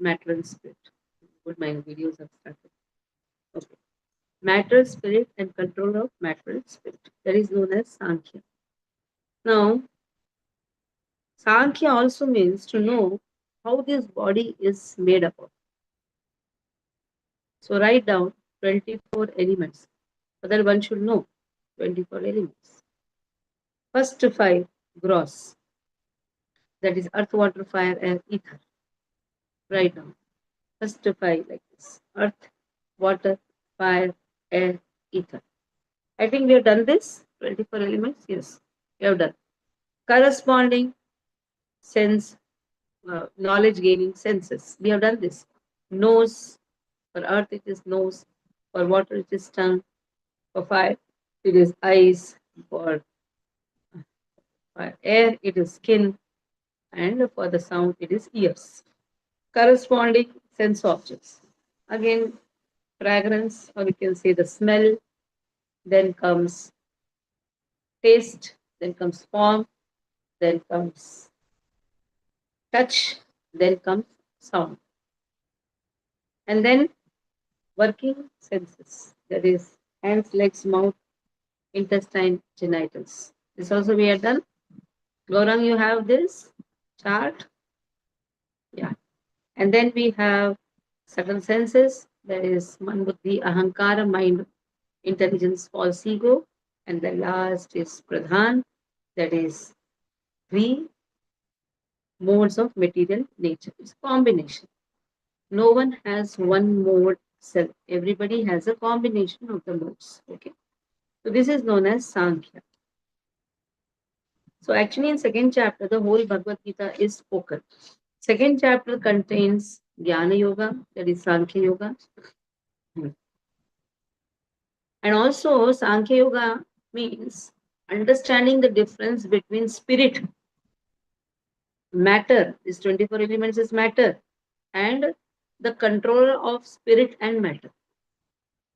matter and spirit. Good, my videos have started. Okay. Matter, spirit, and control of matter and spirit. That is known as Sankhya. Now, Sankhya also means to know how this body is made up of. So write down 24 elements. So that one should know 24 elements. First five, gross. That is earth, water, fire, air, ether. Write down. First five like this. Earth, water, fire, air, ether. I think we have done this. 24 elements. Yes, we have done. Corresponding sense, knowledge gaining senses. We have done this. Nose, for earth it is nose. For water it is tongue. For fire it is eyes. For air it is skin. And for the sound it is ears. Corresponding sense objects. Again, fragrance, or we can say the smell, then comes taste, then comes form, then comes touch, then comes sound. And then working senses, that is hands, legs, mouth, intestine, genitals. This also we have done. Gaurang, you have this chart. Yeah. And then we have subtle senses, that is man, buddhi, ahankara, mind, intelligence, false ego. And the last is pradhan, that is three modes of material nature. It's a combination. No one has one mode self. Everybody has a combination of the modes. Okay. So this is known as Sankhya. So actually in second chapter, the whole Bhagavad Gita is spoken. Second chapter contains Jnana Yoga, that is Sankhya Yoga. And also Sankhya Yoga means understanding the difference between spirit, matter, these 24 elements is matter, and the controller of spirit and matter,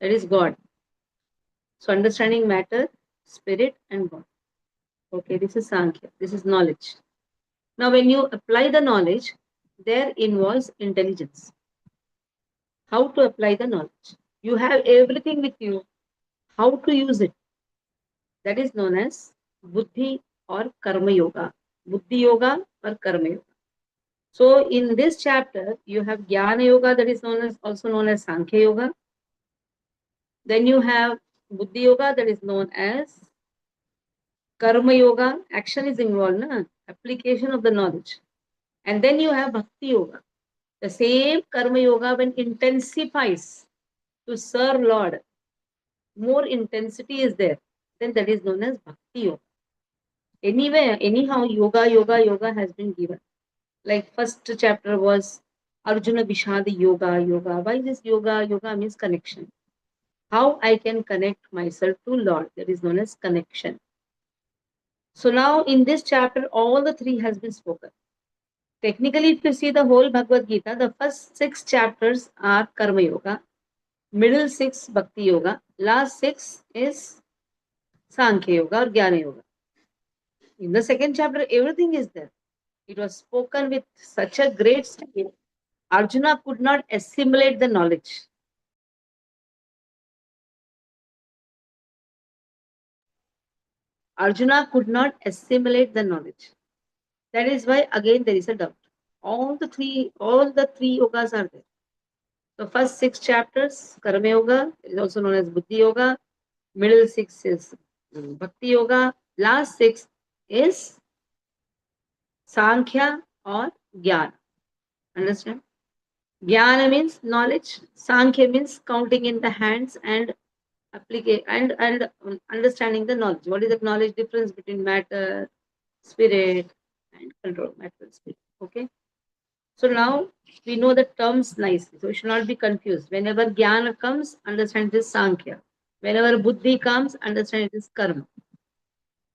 that is God. So understanding matter, spirit, and God. Okay, this is Sankhya. This is knowledge. Now, when you apply the knowledge, there involves intelligence. How to apply the knowledge? You have everything with you. How to use it? That is known as Buddhi or Karma Yoga. Buddhi Yoga or Karma Yoga. So, in this chapter, you have Jnana Yoga, that is known as also known as Sankhya Yoga. Then you have Buddhi Yoga, that is known as Karma Yoga. Action is involved, na? Application of the knowledge. And then you have Bhakti Yoga. The same Karma Yoga, when intensifies to serve Lord, more intensity is there, then that is known as Bhakti Yoga. Anyway, anyhow, yoga has been given. Like first chapter was Arjuna Vishadi Yoga. Why this yoga? Yoga means connection. How I can connect myself to Lord, that is known as connection. So now in this chapter, all the three has been spoken. Technically, if you see the whole Bhagavad Gita, the first 6 chapters are Karma Yoga, middle 6 Bhakti Yoga, last 6 is Sankhya Yoga or Jnana Yoga. In the second chapter, everything is there. It was spoken with such a great style. Arjuna could not assimilate the knowledge. Arjuna could not assimilate the knowledge. That is why again there is a doubt. All the three yogas are there. The first 6 chapters, Karma Yoga, is also known as Buddhi Yoga. Middle 6 is Bhakti Yoga. Last 6 is Sankhya or Jnana. Understand? Jnana means knowledge. Sankhya means counting in the hands and and understanding the knowledge. What is the knowledge difference between matter, spirit, and control matter and spirit? Okay. So now we know the terms nicely. So we should not be confused. Whenever Jnana comes, understand this Sankhya. Whenever Buddhi comes, understand it is Karma.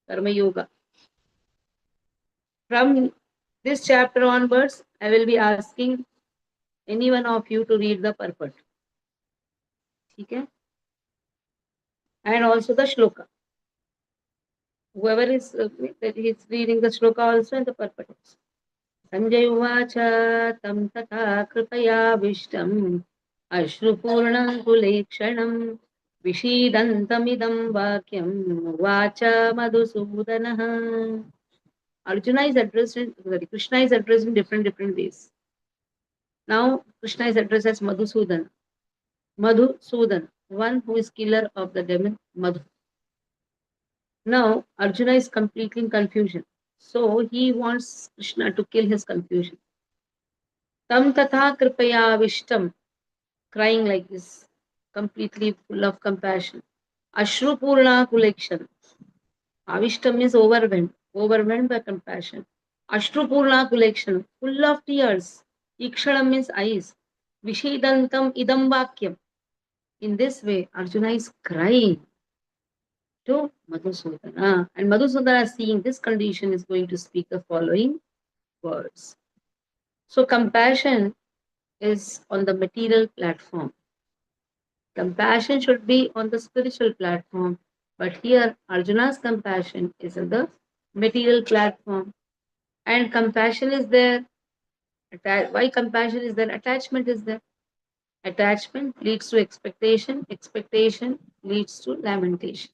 Karma Yoga. From this chapter onwards, I will be asking any one of you to read the purport. Okay? And also the shloka. Whoever is reading the shloka also and the purport also. Sanjay Uvacha tam tata kripaya vishtam Ashrupuranam kulekshanam Vishidantamidam vakyam Vacha Madhusudanaha. Arjuna is addressed in, sorry, Krishna is addressed in different ways. Now Krishna is addressed as Madhusudan. Madhusudan, one who is killer of the demon Madhu. Now Arjuna is completely in confusion. So he wants Krishna to kill his confusion. Tam tatha kripaya vishtam, crying like this, completely full of compassion. Ashru purna kulekshan. Avishtam means overwhelmed by compassion. Ashru purna kulekshan, full of tears. Ikshanam means eyes. Vishidantam idam vakyam. In this way, Arjuna is crying to Madhusudana. And Madhusudana, seeing this condition, is going to speak the following words. So, compassion is on the material platform. Compassion should be on the spiritual platform. But here, Arjuna's compassion is on the material platform. And compassion is there. Why compassion is there? Attachment is there. Attachment leads to expectation. Expectation leads to lamentation.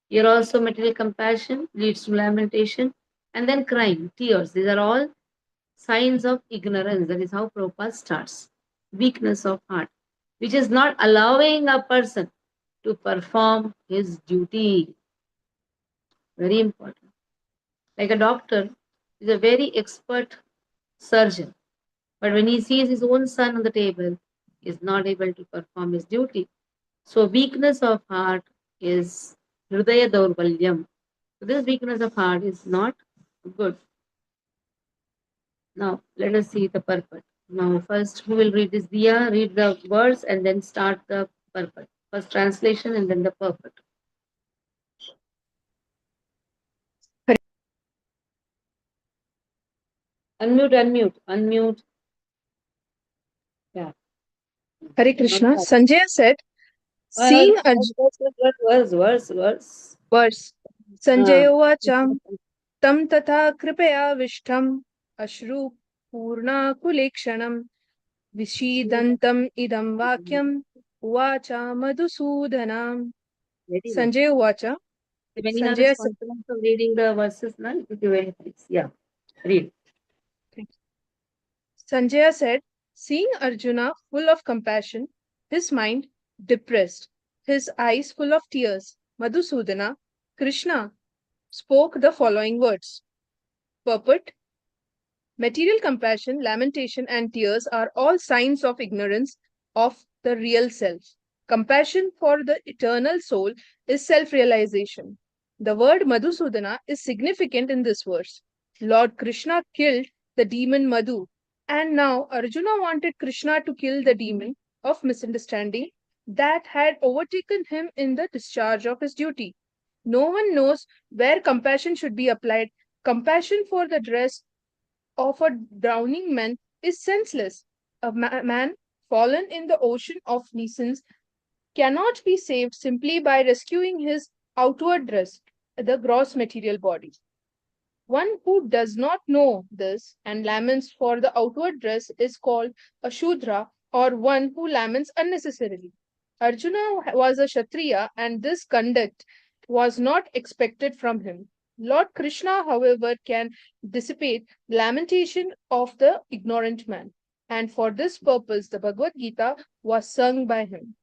Here also material compassion leads to lamentation and then crying, tears. These are all signs of ignorance. That is how Prabhupada starts. Weakness of heart, which is not allowing a person to perform his duty. Very important. Like a doctor is a very expert surgeon, but when he sees his own son on the table, he is not able to perform his duty. So weakness of heart is Hridaya Daurbalyam. So this weakness of heart is not good. Now let us see the purport. Now first who will read this? Diya, read the words and then start the purport. First translation and then the purport. Unmute. Yeah. Hare Krishna. Sanjay said, seeing Verse. verse. Sanjay Uvacham tam tatha kripaya vishtam ashru purna kulekshanam vishidantam idam vakyam uvacha madhusudanam. Very well. Sanjay Uvacha. When you have Sanjay this confidence of reading the verses, now it will be very nice. Yeah. Read. Sanjaya said, seeing Arjuna full of compassion, his mind depressed, his eyes full of tears, Madhusudana, Krishna, spoke the following words. Purport: material compassion, lamentation, and tears are all signs of ignorance of the real self. Compassion for the eternal soul is self realization. The word Madhusudana is significant in this verse. Lord Krishna killed the demon Madhu, and now Arjuna wanted Krishna to kill the demon of misunderstanding that had overtaken him in the discharge of his duty. No one knows where compassion should be applied. Compassion for the dress of a drowning man is senseless. A man fallen in the ocean of nescience cannot be saved simply by rescuing his outward dress, the gross material body. One who does not know this and laments for the outward dress is called a Shudra, or one who laments unnecessarily. Arjuna was a Kshatriya and this conduct was not expected from him. Lord Krishna, however, can dissipate lamentation of the ignorant man, and for this purpose the Bhagavad Gita was sung by him.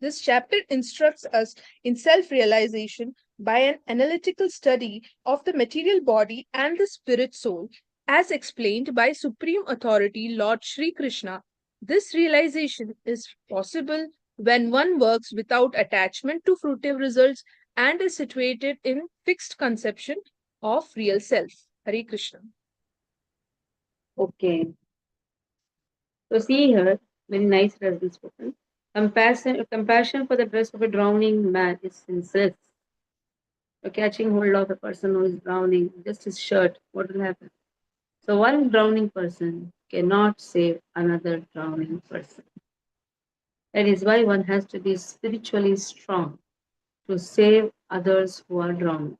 This chapter instructs us in self realization by an analytical study of the material body and the spirit soul, as explained by Supreme Authority Lord Sri Krishna. This realization is possible when one works without attachment to fruitive results and is situated in fixed conception of real self. Hare Krishna. Okay. So see here, very nice it has been spoken. Compassion for the dress of a drowning man is senseless. You're catching hold of a person who is drowning, just his shirt, what will happen? So one drowning person cannot save another drowning person. That is why one has to be spiritually strong to save others who are drowning.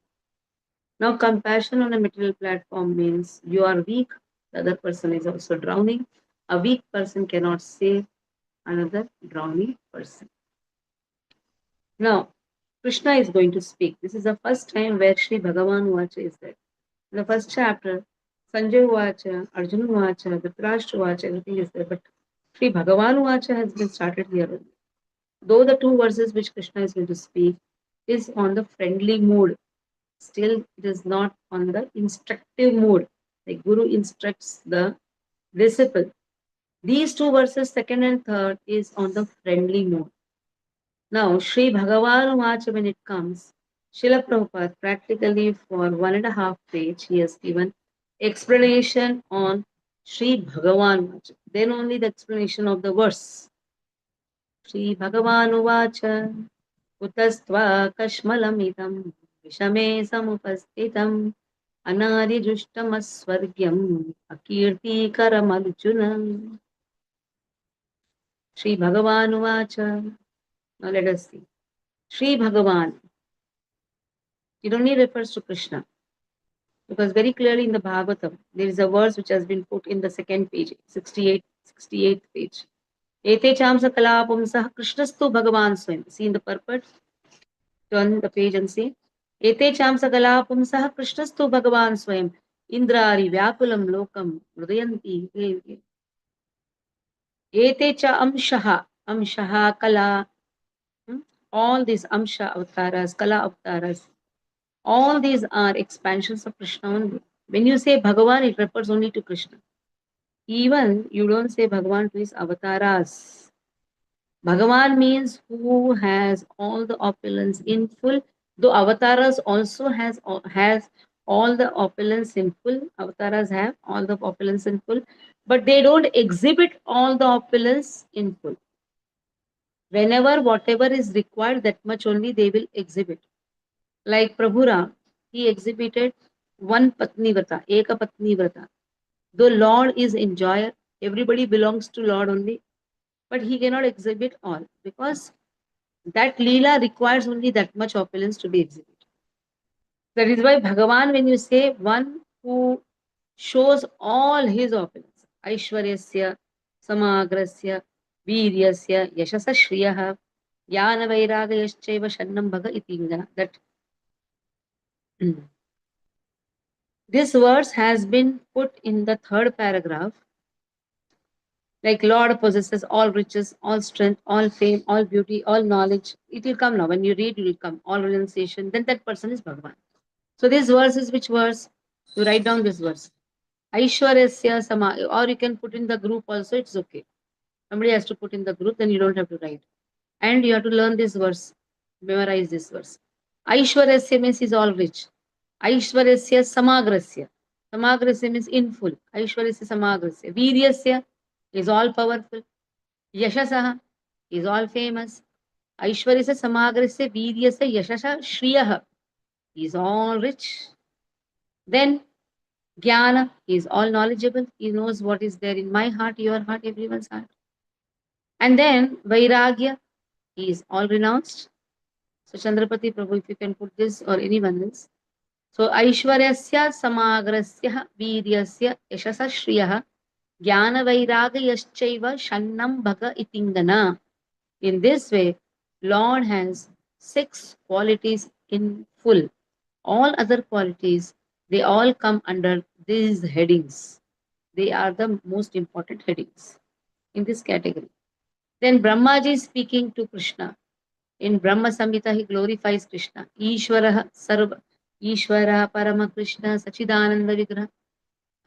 Now, compassion on a material platform means you are weak, the other person is also drowning. A weak person cannot save another drowning person. Now, Krishna is going to speak. This is the first time where Sri Bhagavan Vacha is there. In the first chapter, Sanjay Vacha, Arjuna Vacha, Dhritarashtra Vacha, everything is there. But Sri Bhagavan Vacha has been started here only. Though the two verses which Krishna is going to speak is on the friendly mood, still it is not on the instructive mood. The Guru instructs the disciple. These two verses, second and third, is on the friendly mood. Now, Sri Bhagavan Vacha, when it comes, Srila Prabhupada practically for 1.5 page, he has given explanation on Sri Bhagavan Vacha. Then only the explanation of the verse. Sri Bhagavan Vacha, Utastva Kashmalamidam, Vishame Samupastitam, Anarijushtamaswargyam, Akirti Karamarjuna. Sri Bhagavan Vacha. Now let us see. Sri Bhagavan. It only refers to Krishna. Because very clearly in the Bhagavatam, there is a verse which has been put in the second page, 68th page. Ete chamsa kalapamsah Krishnastu Bhagavan Swayam. See in the purport, turn the page and see. Ete chamsa kalapamsah Krishnastu Bhagavan Swayam. Indrari Vyakulam Lokam Hridayanti. Ete cha amshaha kala. All these amsha avatars, kala avatars, all these are expansions of Krishna only. When you say Bhagavan, it refers only to Krishna. Even you don't say Bhagavan to his avatars. Bhagavan means who has all the opulence in full. Though avatars also has all the opulence in full. Avatars have all the opulence in full, but they don't exhibit all the opulence in full. Whenever whatever is required, that much only they will exhibit. Like Prabhu, he exhibited one Patni Vrata, Eka Patni Vrata. The Lord is enjoyer, everybody belongs to Lord only, but he cannot exhibit all because that Leela requires only that much opulence to be exhibited. That is why Bhagavan, when you say one who shows all his opulence, Aishwaryasya, Samagrasya, Viryasya, Yashasa Shriyaha, Jnana Vairagayashchaiva Shannam Bhaga Itingana. That this verse has been put in the third paragraph. Like Lord possesses all riches, all strength, all fame, all beauty, all knowledge. It will come now. When you read, it will come. All renunciation. Then that person is Bhagavan. So this verse is which verse? You write down this verse. Aishwaryasya Sama. Or you can put in the group also. It's okay. Somebody has to put in the group. Then you don't have to write. And you have to learn this verse. Memorize this verse. Aishwaryasya means is all rich. Aishwaryasya Samagrasya. Samagrasya means in full. Aishwaryasya Samagrasya. Viryasya is all powerful. Yashasaha is all famous. Aishwaryasya Samagrasya Viryasya Yashasa Shriyaha is all rich. Then Jnana is all knowledgeable. He knows what is there in my heart, your heart, everyone's heart. And then Vairagya is all renounced. So Chandrapati Prabhu, if you can put this or anyone else. So Aishwaryasya Samagrasya Viryasya Yashasa Shriyaha Jnana Vairagayaschaiva Shannam Bhaga Itingana. In this way, Lord has 6 qualities in full. All other qualities, they all come under these headings. They are the most important headings in this category. Then Brahmaji is speaking to Krishna. In Brahma Samhita, he glorifies Krishna. Ishvara Sarva, Ishvara Parama Krishna Sachidananda Vigraha.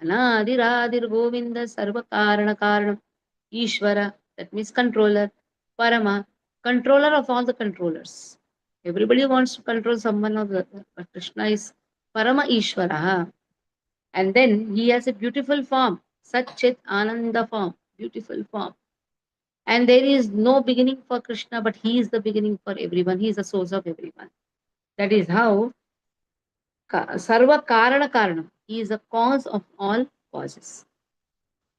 Anadiradir Govinda Sarva Karana Karanam. Ishvara, that means controller. Parama, controller of all the controllers. Everybody wants to control someone or the other, but Krishna is Parama Ishvara. And then he has a beautiful form, Satchit Ananda form, beautiful form. And there is no beginning for Krishna, but he is the beginning for everyone. He is the source of everyone. That is how Sarva Karana Karanam. He is the cause of all causes.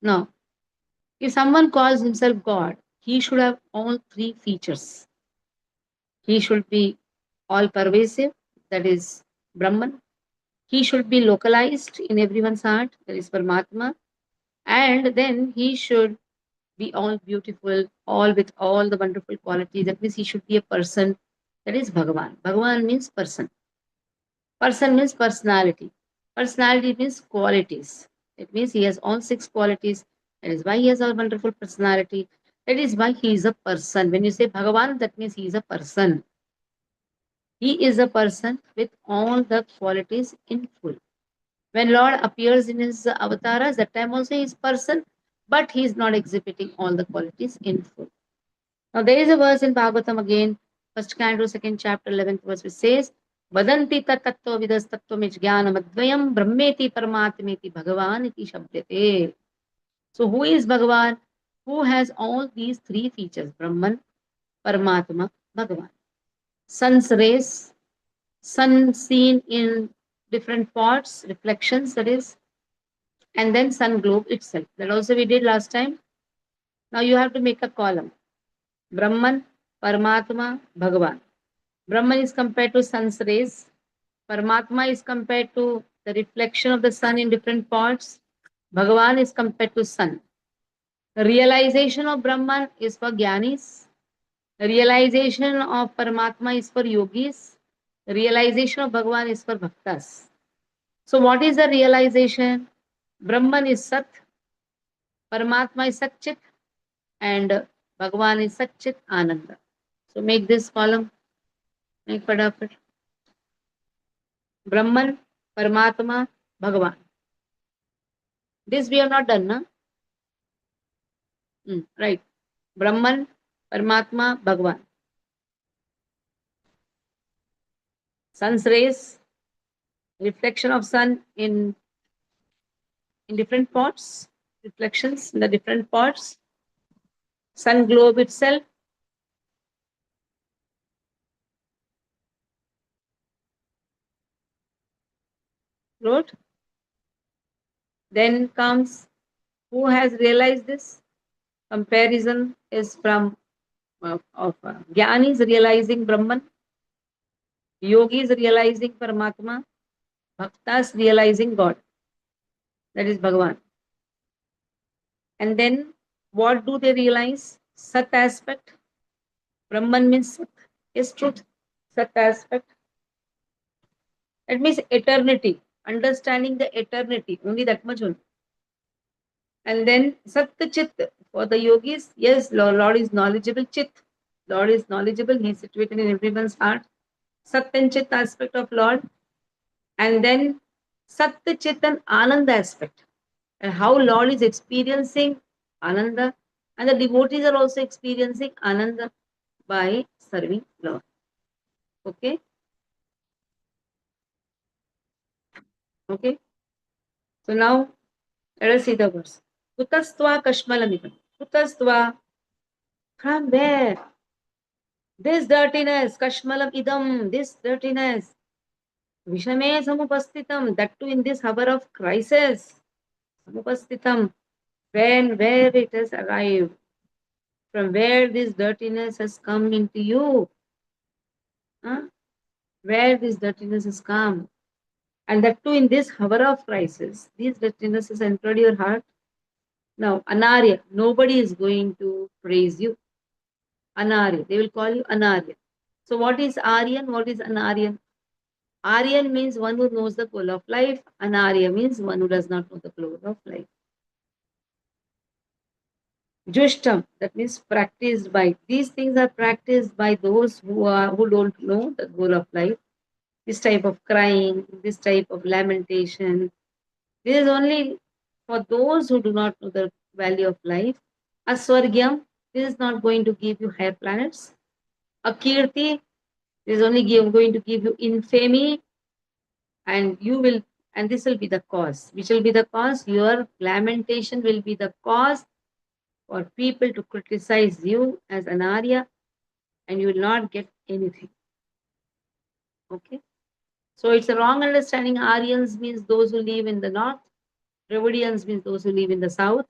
Now, if someone calls himself God, he should have all 3 features. He should be all pervasive, that is Brahman. He should be localized in everyone's heart, that is Paramatma. And then he should be all beautiful, all with all the wonderful qualities. That means he should be a person. That is Bhagavan. Bhagavan means person. Person means personality. Personality means qualities. It means he has all six qualities. That is why he has a wonderful personality. That is why he is a person. When you say Bhagavan, that means he is a person. He is a person with all the qualities in full. When Lord appears in his avatars, that time also he is person, but he is not exhibiting all the qualities in full. Now there is a verse in Bhagavatam again, first canto, second chapter, 11th verse, which says, Vadanti tat tattva vidas tattvamij jnanam advayam brahmeti paramatmeti bhagavan iti shabdate. So who is Bhagavan? Who has all these three features, Brahman, Paramatma, Bhagavan. Sun's rays, sun seen in different parts, reflections, that is, and then sun globe itself. That also we did last time. Now you have to make a column. Brahman, Paramatma, Bhagavan. Brahman is compared to sun's rays. Paramatma is compared to the reflection of the sun in different parts. Bhagavan is compared to sun. The realization of Brahman is for Gyanis. The realization of Paramatma is for yogis. The realization of Bhagavan is for bhaktas. So what is the realization? Brahman is Sat, Paramatma is Satchit, and Bhagavan is Satchit Ananda. So make this column. Make padafat. Brahman, Paramatma, Bhagavan. This we have not done, na? Right. Brahman, Paramatma, Bhagavan. Sun's rays, reflection of sun in different parts, reflections in the different parts, sun globe itself, wrote. Then comes who has realized this? Comparison is from of Jnanis realizing Brahman, yogis realizing Paramatma, bhaktas realizing God. That is Bhagavan. And then what do they realize? Sat aspect. Brahman means Sat is truth. Sat aspect. That means eternity. Understanding the eternity. Only that much only. And then Sat Chit for the yogis. Yes, Lord is knowledgeable. Chit. Lord is knowledgeable. He is situated in everyone's heart. Sat and Chit aspect of Lord. And then Sat Chit and Ananda aspect. And how Lord is experiencing Ananda. And the devotees are also experiencing Ananda by serving Lord. Okay? Okay? So now let us see the verse. Kutastva kashmalamidam. Kutastva, from where? This dirtiness, kashmalam idam, this dirtiness. Vishame samupastitam, that too in this hour of crisis. Samupastitam, where it has arrived. From where this dirtiness has come into you. Huh? Where this dirtiness has come. And that too in this hour of crisis. These dirtiness has entered your heart. Now, Anarya, nobody is going to praise you. Anarya, they will call you Anarya. So, what is Aryan? What is Anaryan? Aryan means one who knows the goal of life. Anarya means one who does not know the goal of life. Jushtam, that means practiced by. These things are practiced by those who don't know the goal of life. This type of crying, this type of lamentation. This is only for those who do not know the value of life. Aswargyam, this is not going to give you higher planets. Akirti, this is only going to give you infamy, and you will, and this will be the cause. Which will be the cause? Your lamentation will be the cause for people to criticize you as an Arya, and you will not get anything. Okay? So it's a wrong understanding. Aryans means those who live in the north. Dravidians means those who live in the south.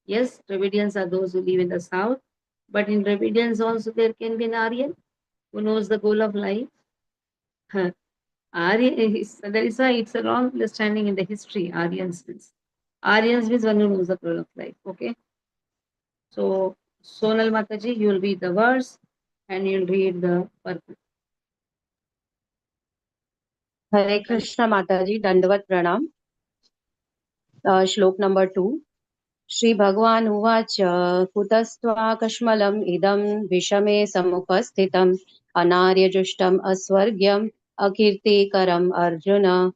Yes, Dravidians are those who live in the south. But in Dravidians also there can be an Aryan who knows the goal of life. Aryan is, that is why it's a wrong understanding in the history, Aryans means. Aryans means one who knows the flow of life. Okay. So, Sonal Mataji, you will read the verse and you'll read the purpose. Hare Krishna Mataji, Dandavat Pranam. Shlok number 2. Shri Bhagwan Uvacha Kutastva idam Vishame Samupasthitam Anaryajustam Aswargyam Akirtikaram Arjuna.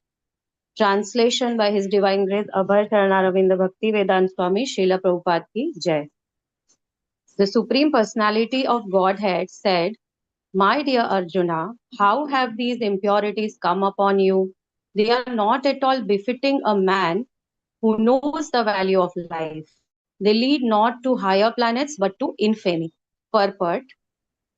Translation by His Divine Grace Abhay Charana Bhakti Vedanta Swami Srila Prabhupada Ki Jai. The Supreme Personality of Godhead said, "My dear Arjuna, how have these impurities come upon you? They are not at all befitting a man who knows the value of life. They lead not to higher planets but to infamy." Purport: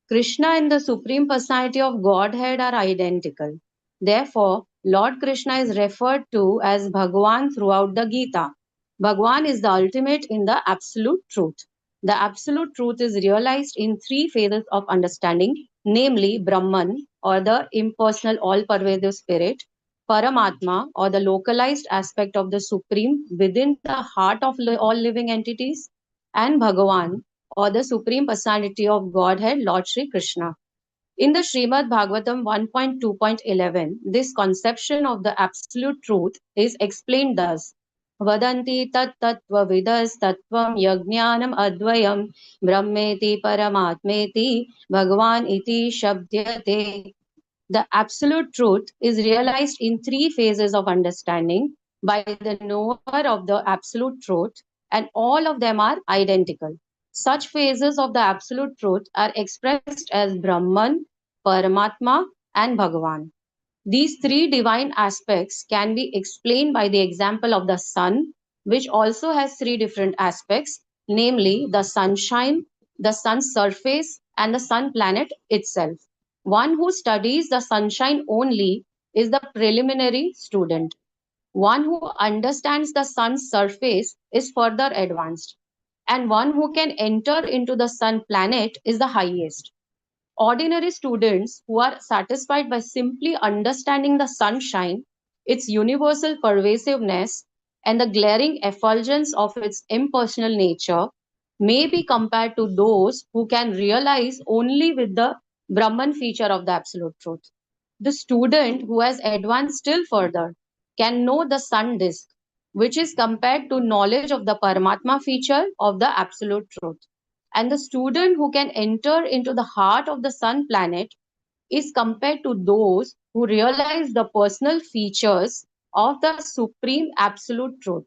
Krishna and the Supreme Personality of Godhead are identical. Therefore, Lord Krishna is referred to as Bhagwan throughout the Gita. Bhagwan is the ultimate in the absolute truth. The absolute truth is realized in three phases of understanding, namely Brahman, or the impersonal all-pervasive spirit, Paramatma, or the localized aspect of the Supreme within the heart of all living entities, and Bhagavan, or the Supreme Personality of Godhead, Lord Sri Krishna. In the Srimad Bhagavatam 1.2.11, this conception of the absolute truth is explained thus: Vadanti tat tattva vidas tattvam yajnanam advayam brahmeti paramatmeti bhagavan iti shabdyate. The absolute truth is realized in three phases of understanding by the knower of the absolute truth, and all of them are identical. Such phases of the absolute truth are expressed as Brahman, Paramatma, and Bhagavan. These three divine aspects can be explained by the example of the sun, which also has three different aspects, namely the sunshine, the sun's surface, and the sun planet itself. One who studies the sunshine only is the preliminary student. One who understands the sun's surface is further advanced, and one who can enter into the sun planet is the highest. Ordinary students who are satisfied by simply understanding the sunshine, its universal pervasiveness, and the glaring effulgence of its impersonal nature, may be compared to those who can realize only with the Brahman feature of the Absolute Truth. The student who has advanced still further can know the sun disk, which is compared to knowledge of the Paramatma feature of the Absolute Truth. And the student who can enter into the heart of the sun planet is compared to those who realize the personal features of the supreme absolute truth.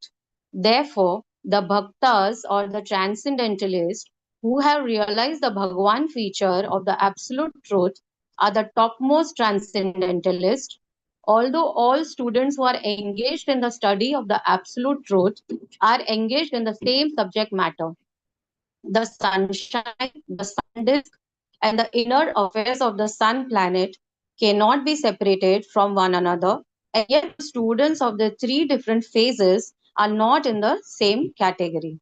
Therefore, the bhaktas or the transcendentalists who have realized the Bhagwan feature of the absolute truth are the topmost transcendentalists. Although all students who are engaged in the study of the absolute truth are engaged in the same subject matter, the sunshine, the sun disk, and the inner affairs of the sun planet cannot be separated from one another, and yet the students of the three different phases are not in the same category.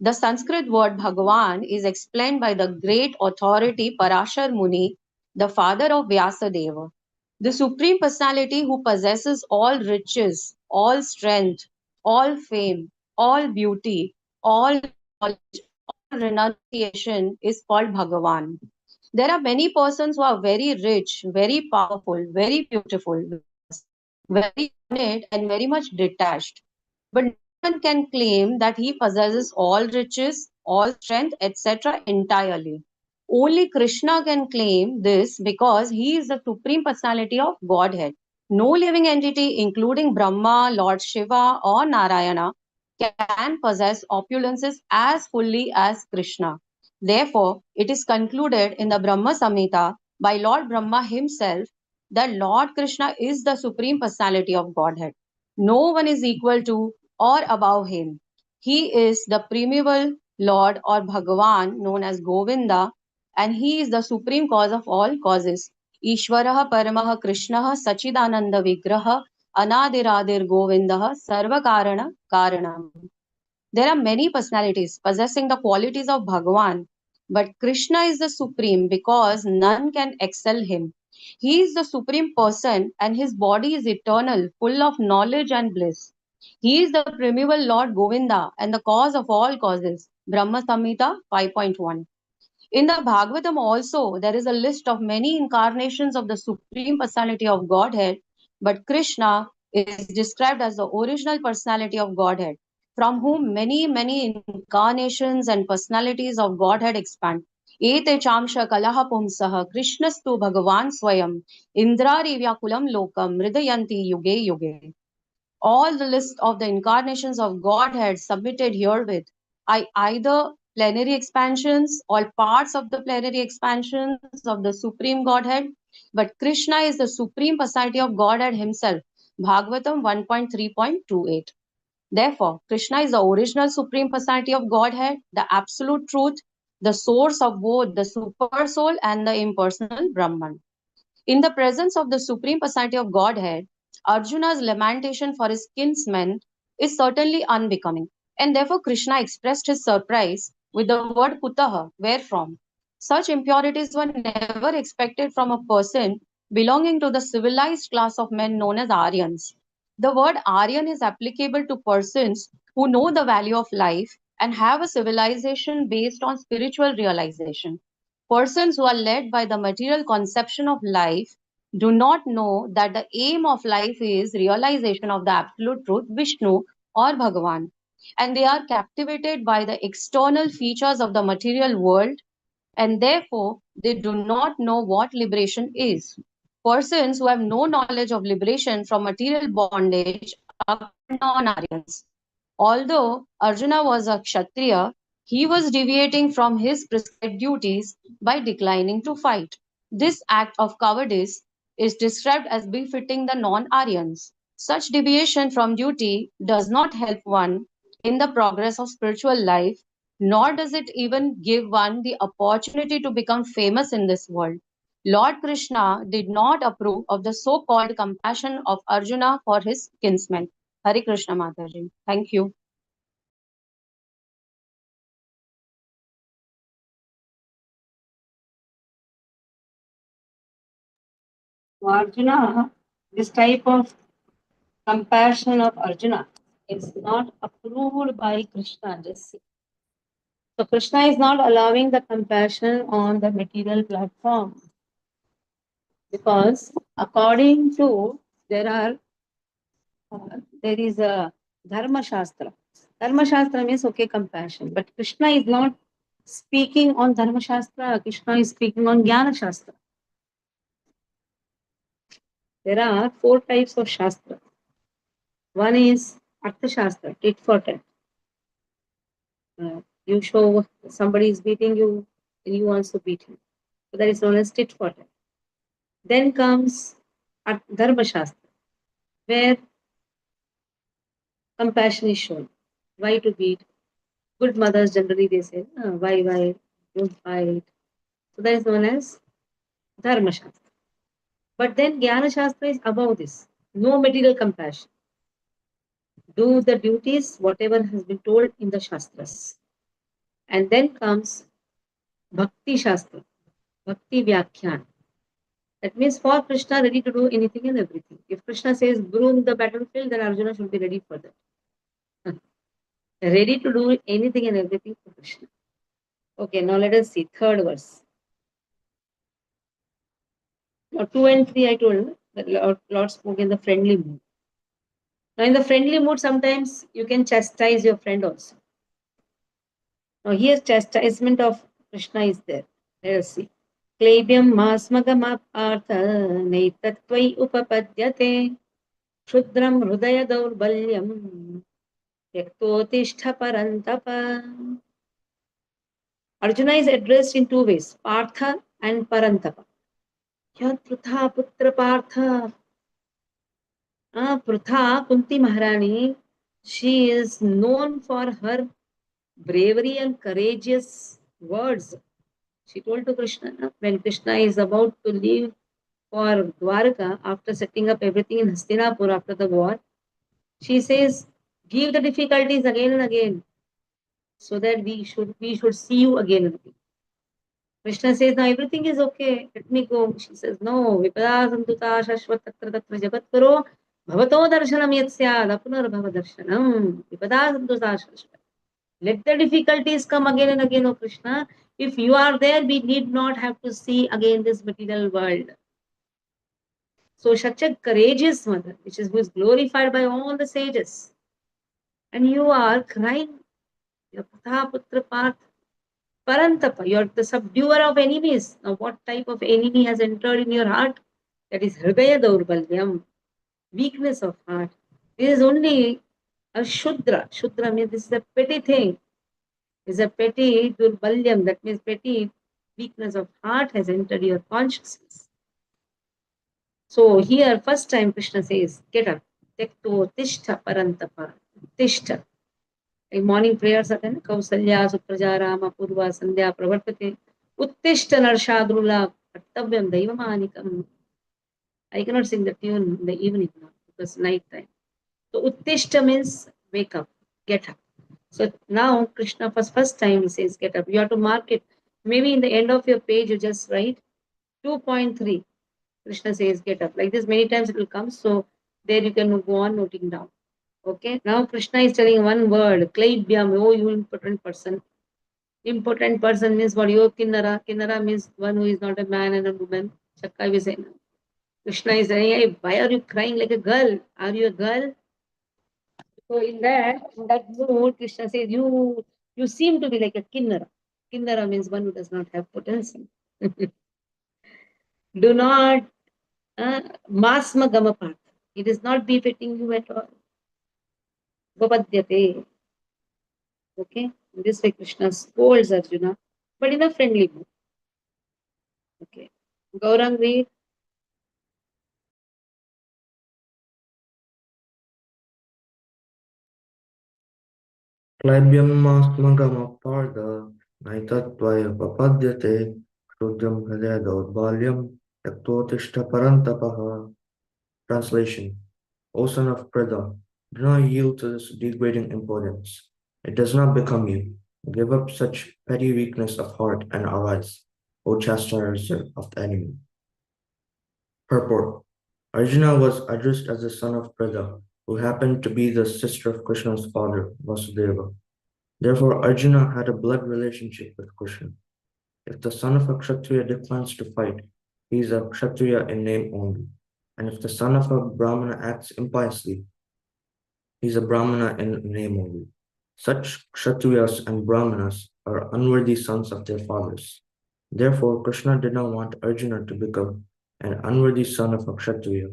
The Sanskrit word Bhagavan is explained by the great authority Parashar Muni, the father of Vyasadeva. The Supreme Personality who possesses all riches, all strength, all fame, all beauty, all knowledge, all renunciation is called Bhagavan. There are many persons who are very rich, very powerful, very beautiful, very learned, and very much detached. But no one can claim that he possesses all riches, all strength, etc. entirely. Only Krishna can claim this because he is the Supreme Personality of Godhead. No living entity, including Brahma, Lord Shiva, or Narayana, can possess opulences as fully as Krishna. Therefore, it is concluded in the Brahma Samhita by Lord Brahma himself that Lord Krishna is the Supreme Personality of Godhead. No one is equal to or above him. He is the primeval Lord or Bhagavan known as Govinda, and he is the supreme cause of all causes. Ishvaraha Paramaha Krishnaha Sachidananda Vigraha Anadiradir Govindaha Sarvakarana Karanam. There are many personalities possessing the qualities of Bhagavan, but Krishna is the supreme because none can excel him. He is the supreme person and his body is eternal, full of knowledge and bliss. He is the primeval Lord Govinda and the cause of all causes. Brahma Samhita 5.1. In the Bhagavatam also, there is a list of many incarnations of the Supreme Personality of Godhead, but Krishna is described as the original personality of Godhead, from whom many incarnations and personalities of Godhead expand. Ete chamsha kalaha pumsaha Krishnastu Bhagavan Swayam Indrari Vyakulam Lokam Mridayanti Yuge Yuge. All the list of the incarnations of Godhead submitted herewith are either plenary expansions or parts of the plenary expansions of the Supreme Godhead, but Krishna is the Supreme Personality of Godhead Himself. Bhagavatam 1.3.28. Therefore, Krishna is the original Supreme Personality of Godhead, the absolute truth, the source of both the Super Soul and the impersonal Brahman. In the presence of the Supreme Personality of Godhead, Arjuna's lamentation for his kinsmen is certainly unbecoming, and therefore Krishna expressed his surprise with the word Kutaha, wherefrom. Such impurities were never expected from a person belonging to the civilized class of men known as Aryans. The word Aryan is applicable to persons who know the value of life and have a civilization based on spiritual realization. Persons who are led by the material conception of life do not know that the aim of life is realization of the absolute truth, Vishnu or Bhagavan, and they are captivated by the external features of the material world, and therefore they do not know what liberation is. Persons who have no knowledge of liberation from material bondage are non-Aryans. Although Arjuna was a Kshatriya, he was deviating from his prescribed duties by declining to fight. This act of cowardice is described as befitting the non-Aryans. Such deviation from duty does not help one in the progress of spiritual life, nor does it even give one the opportunity to become famous in this world. Lord Krishna did not approve of the so-called compassion of Arjuna for his kinsmen. Hare Krishna Mataji. Thank you. Arjuna, this type of compassion of Arjuna is not approved by Krishna. Just see. So Krishna is not allowing the compassion on the material platform because according to there is a Dharma Shastra. Dharma Shastra means okay compassion, but Krishna is not speaking on Dharma Shastra. Krishna is speaking on Jnana Shastra. There are 4 types of Shastra. One is Artha Shastra, tit for tat. You show somebody is beating you, and you also beat him. So that is known as tit for tat. Then comes Dharma Shastra, where compassion is shown. Why to beat? Good mothers generally they say, why, don't fight. So that is known as Dharma Shastra. But then Jnana Shastra is above this. No material compassion. Do the duties, whatever has been told in the Shastras. And then comes Bhakti Shastra, Bhakti Vyakhyan. That means for Krishna, ready to do anything and everything. If Krishna says broom the battlefield, then Arjuna should be ready for that. Ready to do anything and everything for Krishna. Okay, now let us see. 3rd verse. Now 2 and 3 I told that Lord spoke in the friendly mood. Now in the friendly mood, sometimes you can chastise your friend also. Now here chastisement of Krishna is there. Let us see. क्लेब्यं मास्मगमापार्थ नैतत्त्वयि उपपद्यते क्षुद्रं हृदय दौर्बल्यं त्यक्तोत्तिष्ठ परन्तप. Arjuna is addressed in 2 ways, Partha and Parantapa. Yat Prutha Putra Partha. Prutha, Kunti Maharani, she is known for her bravery and courageous words. She told to Krishna, when Krishna is about to leave for Dwarka after setting up everything in Hastinapur after the war, she says, give the difficulties again and again so that we should see you again and again. Krishna says, now everything is okay, let me go. She says, no, Vipada Santuta Shashvat Tatra Tatra Jagat Karo Bhavato darshanam yat syad apunarbhava darshanam vipada santosha. Let the difficulties come again and again, O Krishna. If you are there, we need not have to see again this material world. So such a courageous mother, which is who is glorified by all the sages. And you are crying, your Pata Putra Parth, Parantapa, you are the subduer of enemies. Now what type of enemy has entered in your heart? That is Hridaya Daurbalyam, weakness of heart. This is only a Shudra. Shudra means this is a petty thing. Is a petty Durbalyam, that means petty weakness of heart has entered your consciousness. So here, first time Krishna says, get up. Tekto tishtha parantapa. Tishtha. Like morning prayers are there. Kausalya, Supraja, Rama, Purva, Sandhya, Pravartate. Uttishta narshadrula. Kartavyam daivamanikam. I cannot sing the tune in the evening now because night time. So Uttishta means wake up, get up. So now Krishna first time he says get up. You have to mark it. Maybe in the end of your page you just write 2.3. Krishna says get up. Like this many times it will come. So there you can go on noting down. Okay. Now Krishna is telling one word. Klaibhyam. Oh, you important person. Important person means what? You Kinnara. Kinnara means one who is not a man and a woman. Chakka we say. Krishna is saying, hey, why are you crying like a girl? Are you a girl? So in that mood, Krishna says, you seem to be like a kinnara. Kinnara means one who does not have potency. Do not masma gamapat. It is not befitting you at all. Vapadyate. Okay? In this way, Krishna scolds Arjuna, but in a friendly mood. Okay. Gaurang, read. क्लैब्यमात्मगमपार्थ नैतत्त्वय प्रपद्यते क्षुद्रं हृदय दौर्बल्यं त्यक्तोत्तिष्ठ परन्तपः. Translation: O son of Pritha, do not yield to this degrading impudence. It does not become you. Give up such petty weakness of heart and arise, O chastiser of the enemy. Purport: Arjuna was addressed as the son of Pritha, who happened to be the sister of Krishna's father, Vasudeva. Therefore, Arjuna had a blood relationship with Krishna. If the son of a Kshatriya declines to fight, he is a Kshatriya in name only. And if the son of a Brahmana acts impiously, he is a Brahmana in name only. Such Kshatriyas and Brahmanas are unworthy sons of their fathers. Therefore, Krishna did not want Arjuna to become an unworthy son of a Kshatriya.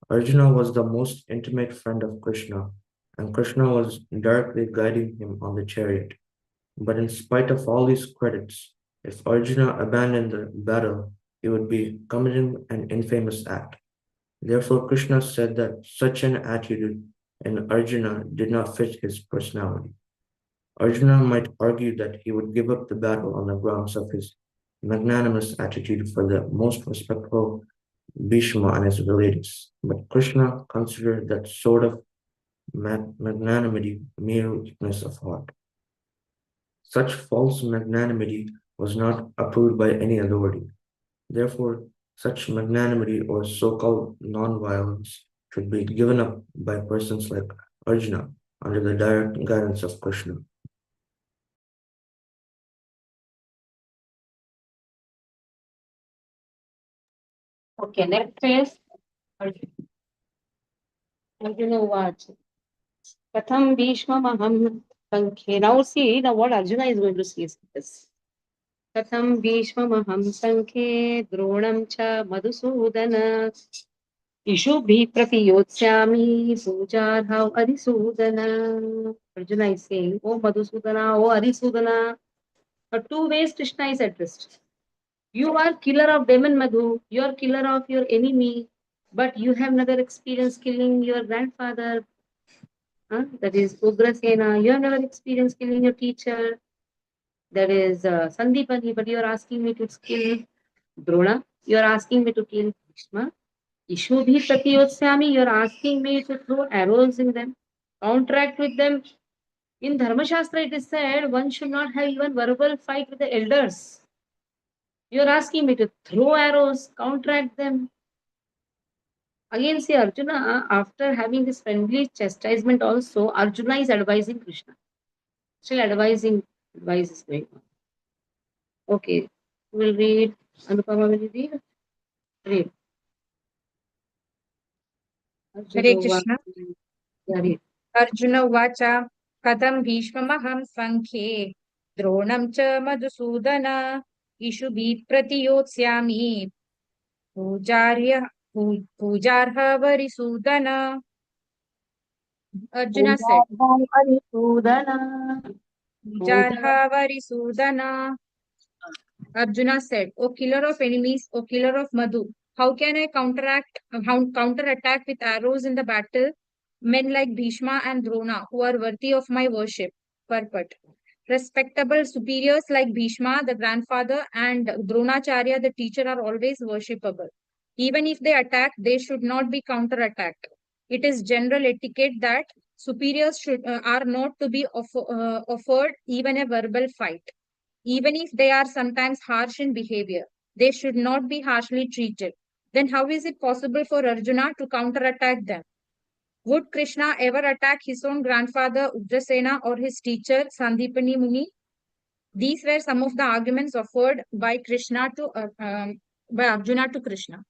Arjuna was the most intimate friend of Krishna, and Krishna was directly guiding him on the chariot. But in spite of all these credits, if Arjuna abandoned the battle, he would be committing an infamous act. Therefore, Krishna said that such an attitude in Arjuna did not fit his personality. Arjuna might argue that he would give up the battle on the grounds of his magnanimous attitude for the most respectful Bhishma and his relatives, but Krishna considered that sort of magnanimity mere weakness of heart. Such false magnanimity was not approved by any authority. Therefore, such magnanimity or so-called non-violence should be given up by persons like Arjuna under the direct guidance of Krishna. Okay, next is Arjuna. Arjuna Uvacha. Katham Bhishmamaham Sankhe. Now see, now what Arjuna is going to see is this. Katham Bhishmamaham Sankhe Dronam cha Madhusudana Ishubhi Pratiyotsami Pujarhav Arisudana. Arjuna is saying, O Madhusudana, O Arisudana. For two ways Krishna is addressed. You are killer of demon Madhu, you are killer of your enemy, but you have never experienced killing your grandfather, that is Ugrasena. You have never experienced killing your teacher, that is Sandipani, but you are asking me to kill Drona. You are asking me to kill Bhishma. Ishubhi Pratiyotsyami, you are asking me to throw arrows in them, counteract with them. In Dharma Shastra, it is said one should not have even verbal fight with the elders. You are asking me to throw arrows, counteract them. Again, see Arjuna, after having this friendly chastisement also, Arjuna is advising Krishna. Still advice is going on. Okay, we'll read. Anupama, will you read? Read. Hare Arjuna, Krishna. yeah, read. Arjun उवाच कथं भीष्ममहं सङ्ख्ये द्रोणं च Madhusudan इषुभिः प्रतियोत्स्यामि पूजार्य पूजार्ह वरिसूदन. Arjuna said, Pujarha Varisudana. Arjuna said, O killer of enemies, O killer of Madhu, how can I counterattack with arrows in the battle men like Bhishma and Drona who are worthy of my worship? Purport. Respectable superiors like Bhishma, the grandfather, and Dronacharya, the teacher, are always worshipable. Even if they attack, they should not be counterattacked. It is general etiquette that superiors are not to be offered even a verbal fight. Even if they are sometimes harsh in behavior, they should not be harshly treated. Then how is it possible for Arjuna to counterattack them? Would Krishna ever attack his own grandfather Ugrasena or his teacher Sandipani Muni? These were some of the arguments offered by by Arjuna to Krishna.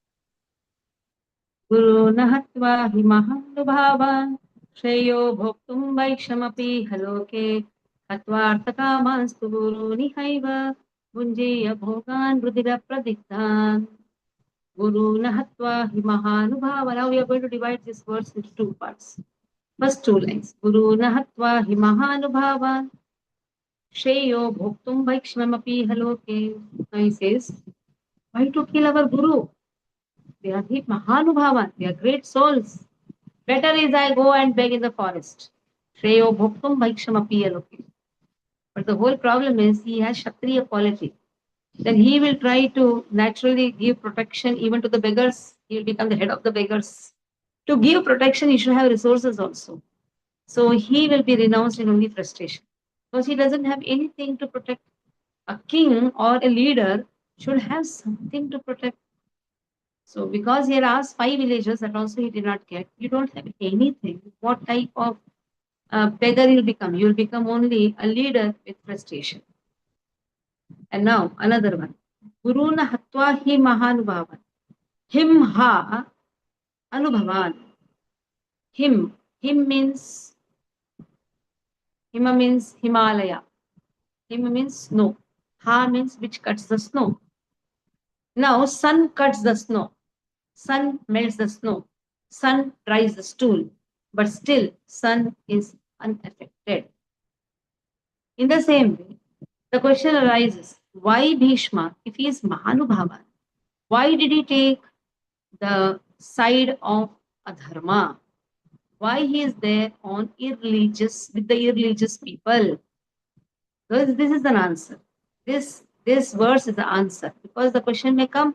Guru nahatva hi mahanubhavan shreyo bhoktum vaikshamapi haloke hatvartakamanstu guru nihaiva bunjeya bhogan rudira pradiktan. Guru nahatva hi mahanubhavan. Now we are going to divide this verse into two parts. First two lines. Guru nahatva hi mahanubhavan shreyo bhoktum vaikshamapi haloke. Now he says, why to kill our guru? They are the Mahanubhavan, they are great souls. Better is I go and beg in the forest. Shreyo bhoktum bhikshamapi aloke. But the whole problem is he has Kshatriya quality. Then he will try to naturally give protection even to the beggars. He will become the head of the beggars. To give protection, he should have resources also. So he will be renounced in only frustration. Because he doesn't have anything to protect. A king or a leader should have something to protect. So because he had asked 5 villagers, that also he did not get. You don't have anything. What type of beggar you'll become? You'll become only a leader with frustration. And now another one. Guruna hatva hi mahanubhavan. Him ha anubhavan. Him. Him means Hima means Himalaya. Him means snow. Ha means which cuts the snow. Now sun cuts the snow. Sun melts the snow. Sun dries the stool. But still, sun is unaffected. In the same way, the question arises, why Bhishma, if he is Mahanubhava, why did he take the side of Adharma? Why he is there on irreligious, with the irreligious people? Because this is an answer. This verse is the answer. Because the question may come,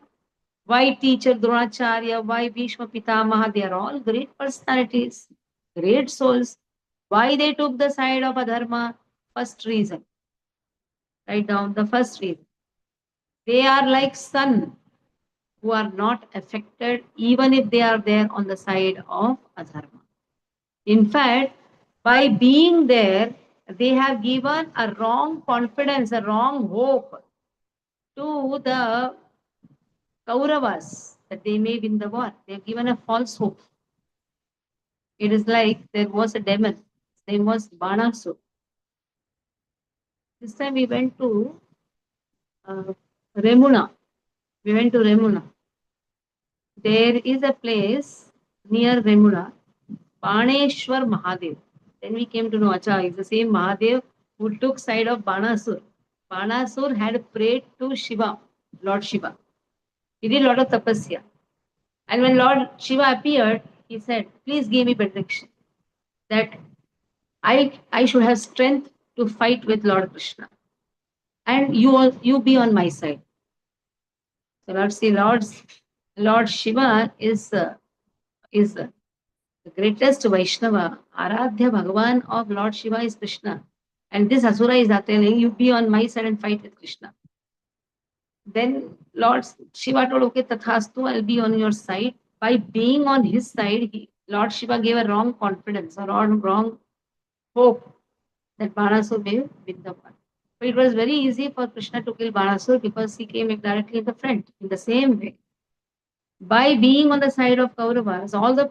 why teacher Dronacharya, why Bhishma Pitamaha, they are all great personalities, great souls. Why they took the side of Adharma? First reason. Write down the first reason. They are like sun who are not affected even if they are there on the side of Adharma. In fact, by being there, they have given a wrong confidence, a wrong hope to the Kauravas that they may win the war. They have given a false hope. It is like there was a demon. His name was Banasur. This time we went to Remuna. We went to Remuna. There is a place near Remuna, Baneshwar Mahadev. Then we came to know, Acha, it's the same Mahadev who took side of Banasur. Banasur had prayed to Shiva, Lord Shiva. He did a lot of tapasya. And when Lord Shiva appeared, he said, please give me protection. That I should have strength to fight with Lord Krishna. And you be on my side. So Lord Shiva is the greatest Vaishnava. Aradhya Bhagavan of Lord Shiva is Krishna. And this Asura is telling, you be on my side and fight with Krishna. Then Lord Shiva told, okay, Tathastu, I'll be on your side. By being on his side, Lord Shiva gave a wrong confidence or wrong hope that Banasur may win the war. But it was very easy for Krishna to kill Banasur because he came directly in the front. In the same way, by being on the side of Kauravas, all the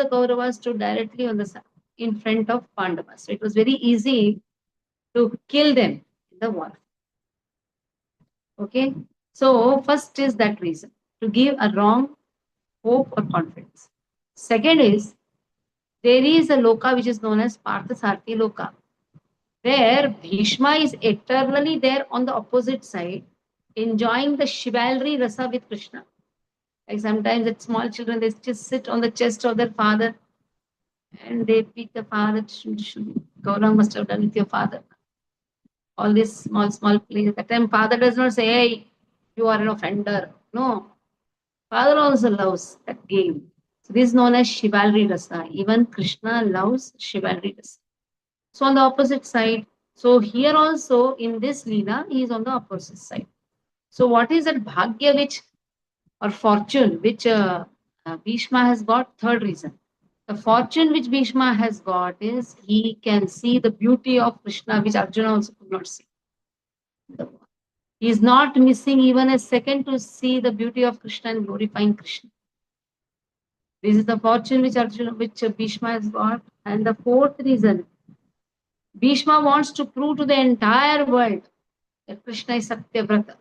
Kauravas stood directly on the in front of Pandavas. So it was very easy to kill them in the war. Okay, so first is that reason, to give a wrong hope or confidence. Second is, there is a loka which is known as Parthasarthi loka, where Bhishma is eternally there on the opposite side, enjoying the chivalry rasa with Krishna. Like sometimes that small children, they just sit on the chest of their father and they beat the father. Gaurang must have done with your father. All these small plays. That time father does not say, hey, you are an offender. No. Father also loves that game. So this is known as chivalry rasa. Even Krishna loves chivalry rasa. So on the opposite side. So here also in this Leela, he is on the opposite side. So what is that bhagya which or fortune which Bhishma has got? Third reason. The fortune which Bhishma has got is he can see the beauty of Krishna, which Arjuna also could not see. He is not missing even a second to see the beauty of Krishna and glorifying Krishna. This is the fortune which Bhishma has got. And the fourth reason, Bhishma wants to prove to the entire world that Krishna is Satyavrata.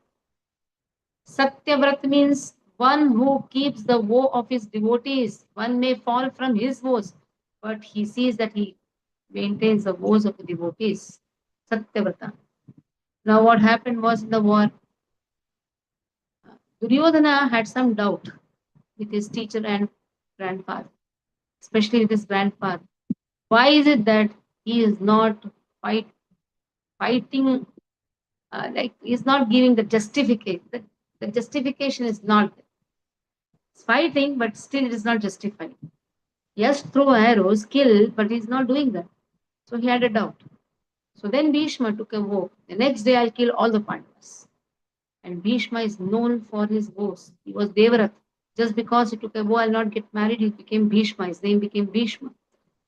Satyavrata means one who keeps the woe of his devotees. One may fall from his woes, but he sees that he maintains the woes of the devotees. Satyavrata. Now what happened was in the war, Duryodhana had some doubt with his teacher and grandfather, especially with his grandfather. Why is it that he is not fighting, like he's not giving the justification? The justification is not there. He's fighting, but still it is not justified. Yes, throw arrows, kill, but he's not doing that. So he had a doubt. So then Bhishma took a vow. The next day I'll kill all the Pandavas. And Bhishma is known for his vows. He was Devarath. Just because he took a vow, I'll not get married, he became Bhishma. His name became Bhishma.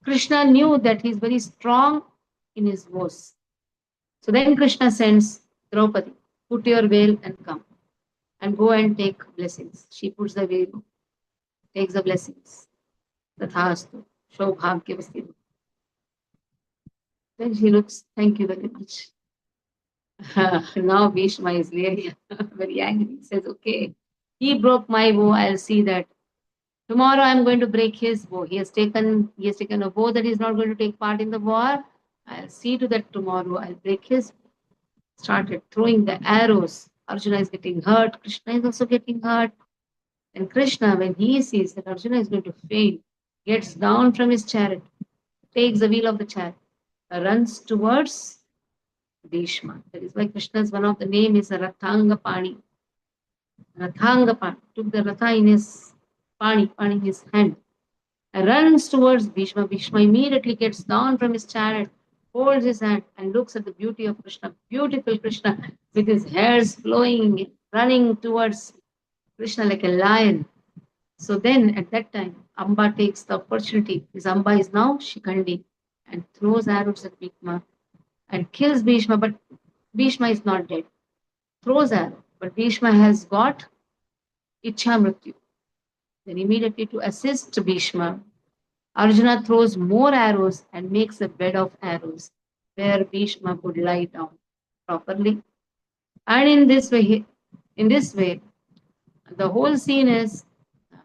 Krishna knew that he's very strong in his vows. So then Krishna sends Draupadi, put your veil and come and go and take blessings. She puts the veil, takes the blessings. Tathastu, Shobhagyavasti. Then she looks, thank you very much. Now Bhishma is very, very angry. He says, okay, he broke my vow. I'll see that. Tomorrow I'm going to break his vow. He has taken a vow that he's not going to take part in the war. I'll see to that tomorrow. I'll break his. Started throwing the arrows. Arjuna is getting hurt. Krishna is also getting hurt. And Krishna, when he sees that Arjuna is going to fail, gets down from his chariot, takes the wheel of the chariot, runs towards Bhishma. That is why Krishna's one of the name is Rathanga Pani. Rathanga Pani took the Ratha in his Pani in his hand, runs towards Bhishma. Bhishma immediately gets down from his chariot, holds his hand, and looks at the beauty of Krishna. Beautiful Krishna with his hairs flowing, running towards Krishna like a lion. So then at that time, Amba takes the opportunity. His Amba is now Shikhandi and throws arrows at Bhishma and kills Bhishma, but Bhishma is not dead. Throws arrow, but Bhishma has got Ichha Mrityu. Then immediately to assist Bhishma, Arjuna throws more arrows and makes a bed of arrows where Bhishma could lie down properly. And in this way, the whole scene is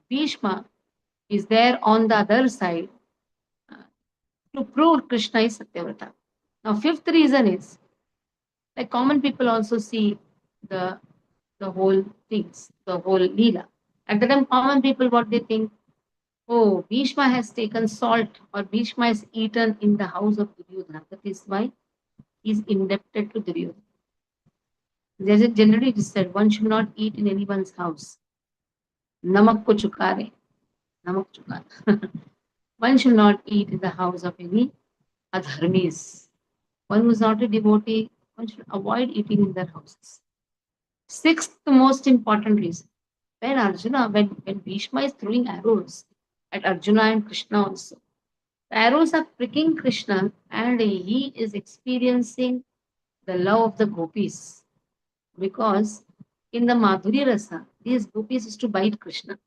Bhishma is there on the other side to prove Krishna is Satyavrata. Now, fifth reason is, like common people also see the whole things, the whole Leela. At the time, common people, what they think, oh, Bhishma has taken salt or Bhishma is eaten in the house of Duryodhana. That is why he is indebted to Duryodhana. Generally, it is said one should not eat in anyone's house. Namak ko chukare. Namak chukare. One should not eat in the house of any adharmis. One who is not a devotee, one should avoid eating in their houses. Sixth most important reason. when Arjuna, when Bhishma is throwing arrows at Arjuna and Krishna also, the arrows are pricking Krishna and he is experiencing the love of the gopis because in the Madhurya Rasa, these gopis used to bite Krishna.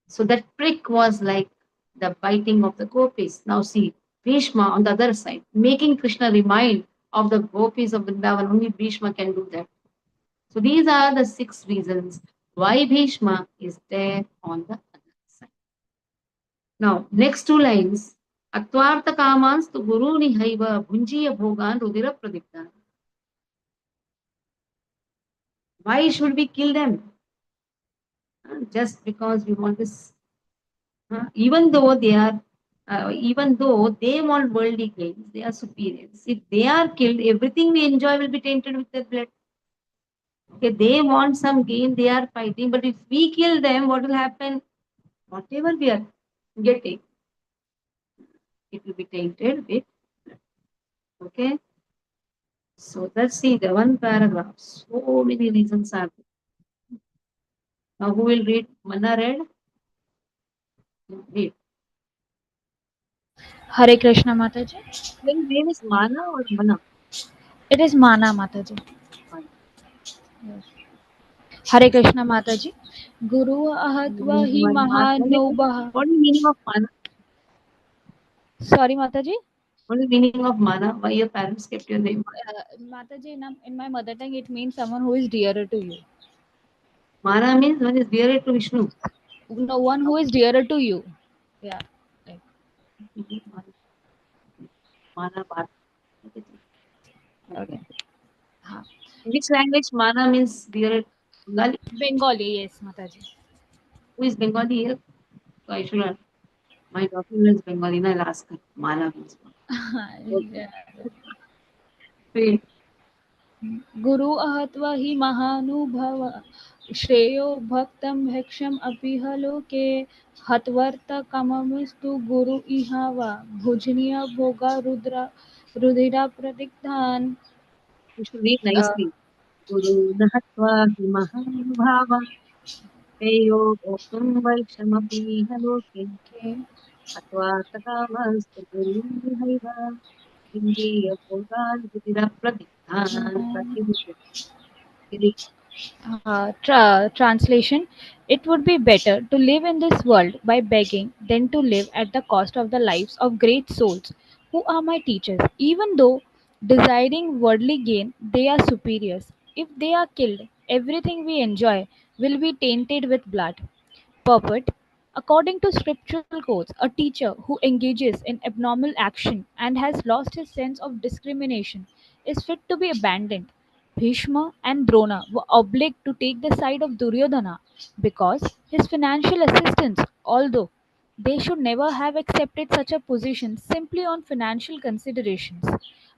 So that prick was like the biting of the gopis. Now see, Bhishma on the other side, making Krishna remind of the gopis of Vrindavan. Only Bhishma can do that. So these are the 6 reasons why Bhishma is there on the other side. Now, next 2 lines. Atvarta kamans tu guru nihaiva bhunjiya bhogan rudira pradipta. Why should we kill them? Just because we want this. Even though they are, even though they want worldly gains, they are superiors. If they are killed, everything we enjoy will be tainted with their blood. Okay, they want some gain, they are fighting, but if we kill them, what will happen? Whatever we are getting, it will be tainted with blood. Okay, so let's see the one paragraph. So many reasons are there. Now, who will read? Manna read? Read. Hare Krishna Mataji. Your name is Mana or Mana? It is Mana Mataji. Mana. Yes. Hare Krishna Mataji. Guru ahatva hi mahanubha. What is the meaning of Mana? Sorry Mataji. What is the meaning of Mana? Why your parents kept your name? Mataji, in my mother tongue, it means someone who is dearer to you. Mana means one is dearer to Vishnu. No, one who is dearer to you. Yeah. Right. Mana Bhat. Okay. In which language Mana means dearer? Bengali? Bengali, yes, Mataji. Who is Bengali here? So I should have. My daughter is Bengali. I'll ask her. Mana means what? Yeah. Wait. Guru ahatva hi mahanubhava श्रेयो भक्तं भिक्षम अपिह लोके हत्वर्त कममस्तु गुरु इहावा भुजनीय भोगा रुधिरा प्रदिग्धान. You should read nicely. Guru Nahatva Himahanubhava Teyo Bhoktum Vaishamapi Haloke Okay. Atva Takamastu Guru Haiva Indriya Bhogan Vidira Pradikhan. Translation: it would be better to live in this world by begging than to live at the cost of the lives of great souls who are my teachers. Even though desiring worldly gain, they are superiors. If they are killed, everything we enjoy will be tainted with blood. Purport: according to scriptural codes, a teacher who engages in abnormal action and has lost his sense of discrimination is fit to be abandoned. Bhishma and Drona were obliged to take the side of Duryodhana because his financial assistance, although they should never have accepted such a position simply on financial considerations.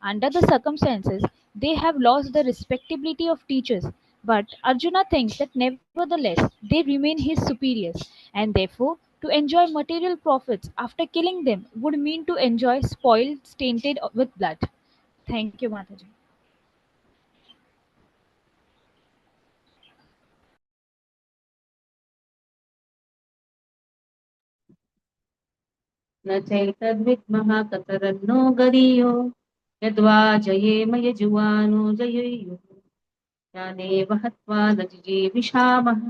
Under the circumstances, they have lost the respectability of teachers, but Arjuna thinks that nevertheless they remain his superiors, and therefore to enjoy material profits after killing them would mean to enjoy spoil tainted with blood. Thank you, Mataji. न चैतद्विद्मः कतरन्नो गरीयो यद्वा जयेम यजुवानो जयेयुः यानेव हत्वा न जिजीविषामः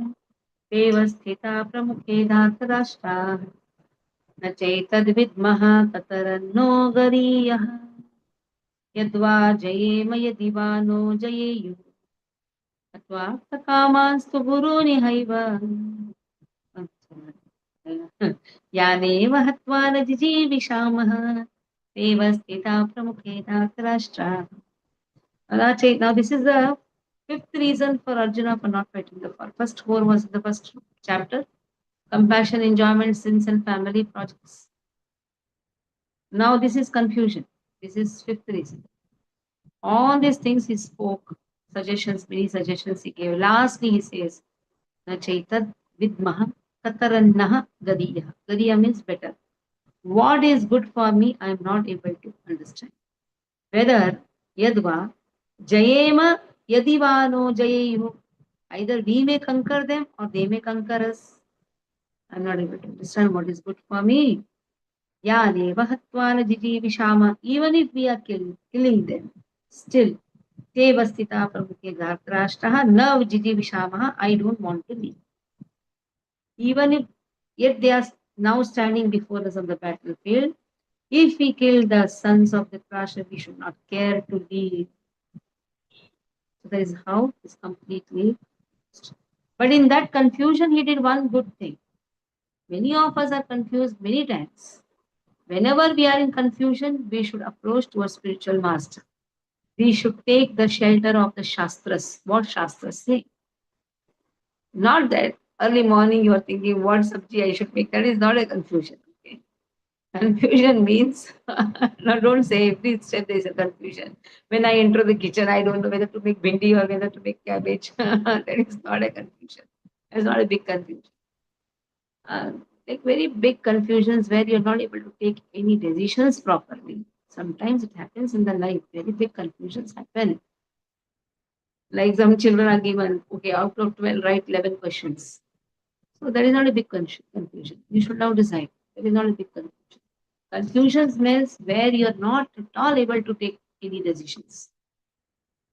देव स्थिता प्रमुखे धातराष्ट्राः न चैतद्विद्मः कतरन्नो गरीयः यद्वा जयेम यदि वा no जयेयुः अथवा कामास्तु गुरूनिहैव यानेव हत्वा न जिजीविषामः देव स्थिता प्रमुखे धातराष्ट्राः. Now this is the 5th reason for Arjuna for not fighting the war. First 4 was the first chapter. Compassion, enjoyment, sins and family projects. Now this is confusion. This is 5th reason. All these things he spoke, suggestions, many suggestions he gave. Lastly he says, Na chaitad vidmaha katarannaha gadiya. Gadiya means better. What is good for me, I am not able to understand. Whether yadva jayema yadivano jayeyu. Either we may conquer them or they may conquer us. I'm not able to understand what is good for me. Yaneva hatvana jijivishama. Even if we are killing them, still Devastita Prabhuke Dhartrashtaha na jijivishamaha. I don't want to leave. Even if yet they are now standing before us on the battlefield, if we kill the sons of the Dhritarashtra, we should not care to leave. So that is how it's completely. But in that confusion, he did one good thing. Many of us are confused many times. Whenever we are in confusion, we should approach to a spiritual master. We should take the shelter of the Shastras. What Shastras say? Not that early morning you are thinking what sabji I should make. That is not a confusion. Okay? Confusion means, no, don't say every step there is a confusion. When I enter the kitchen, I don't know whether to make bindi or whether to make cabbage. That is not a confusion. That's not a big confusion. Like very big confusions where you're not able to take any decisions properly. Sometimes it happens in the life. Very big confusions happen. Like some children are given, okay, out of 12, write 11 questions. So that is not a big confusion. You should now decide. That is not a big confusion. Confusions means where you're not at all able to take any decisions.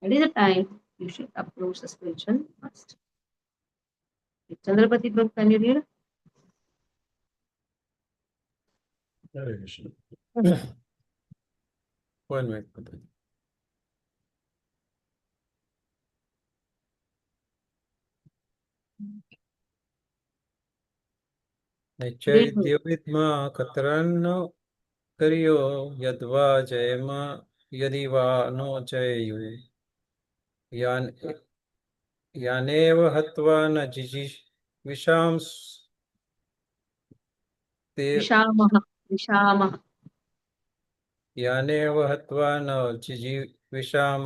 That is the time you should approach the spiritual master. Chandrapati Prabhu, can you read? Hare Krishna. One minute. नैचैद्यो विद्मा कतरन्न करियो यद्वा जयम यदि वा no जयेयुः यान यानेव हत्वा न जिजीविषां ते Vishamah. यानेव हत्वा न जिजीविषाम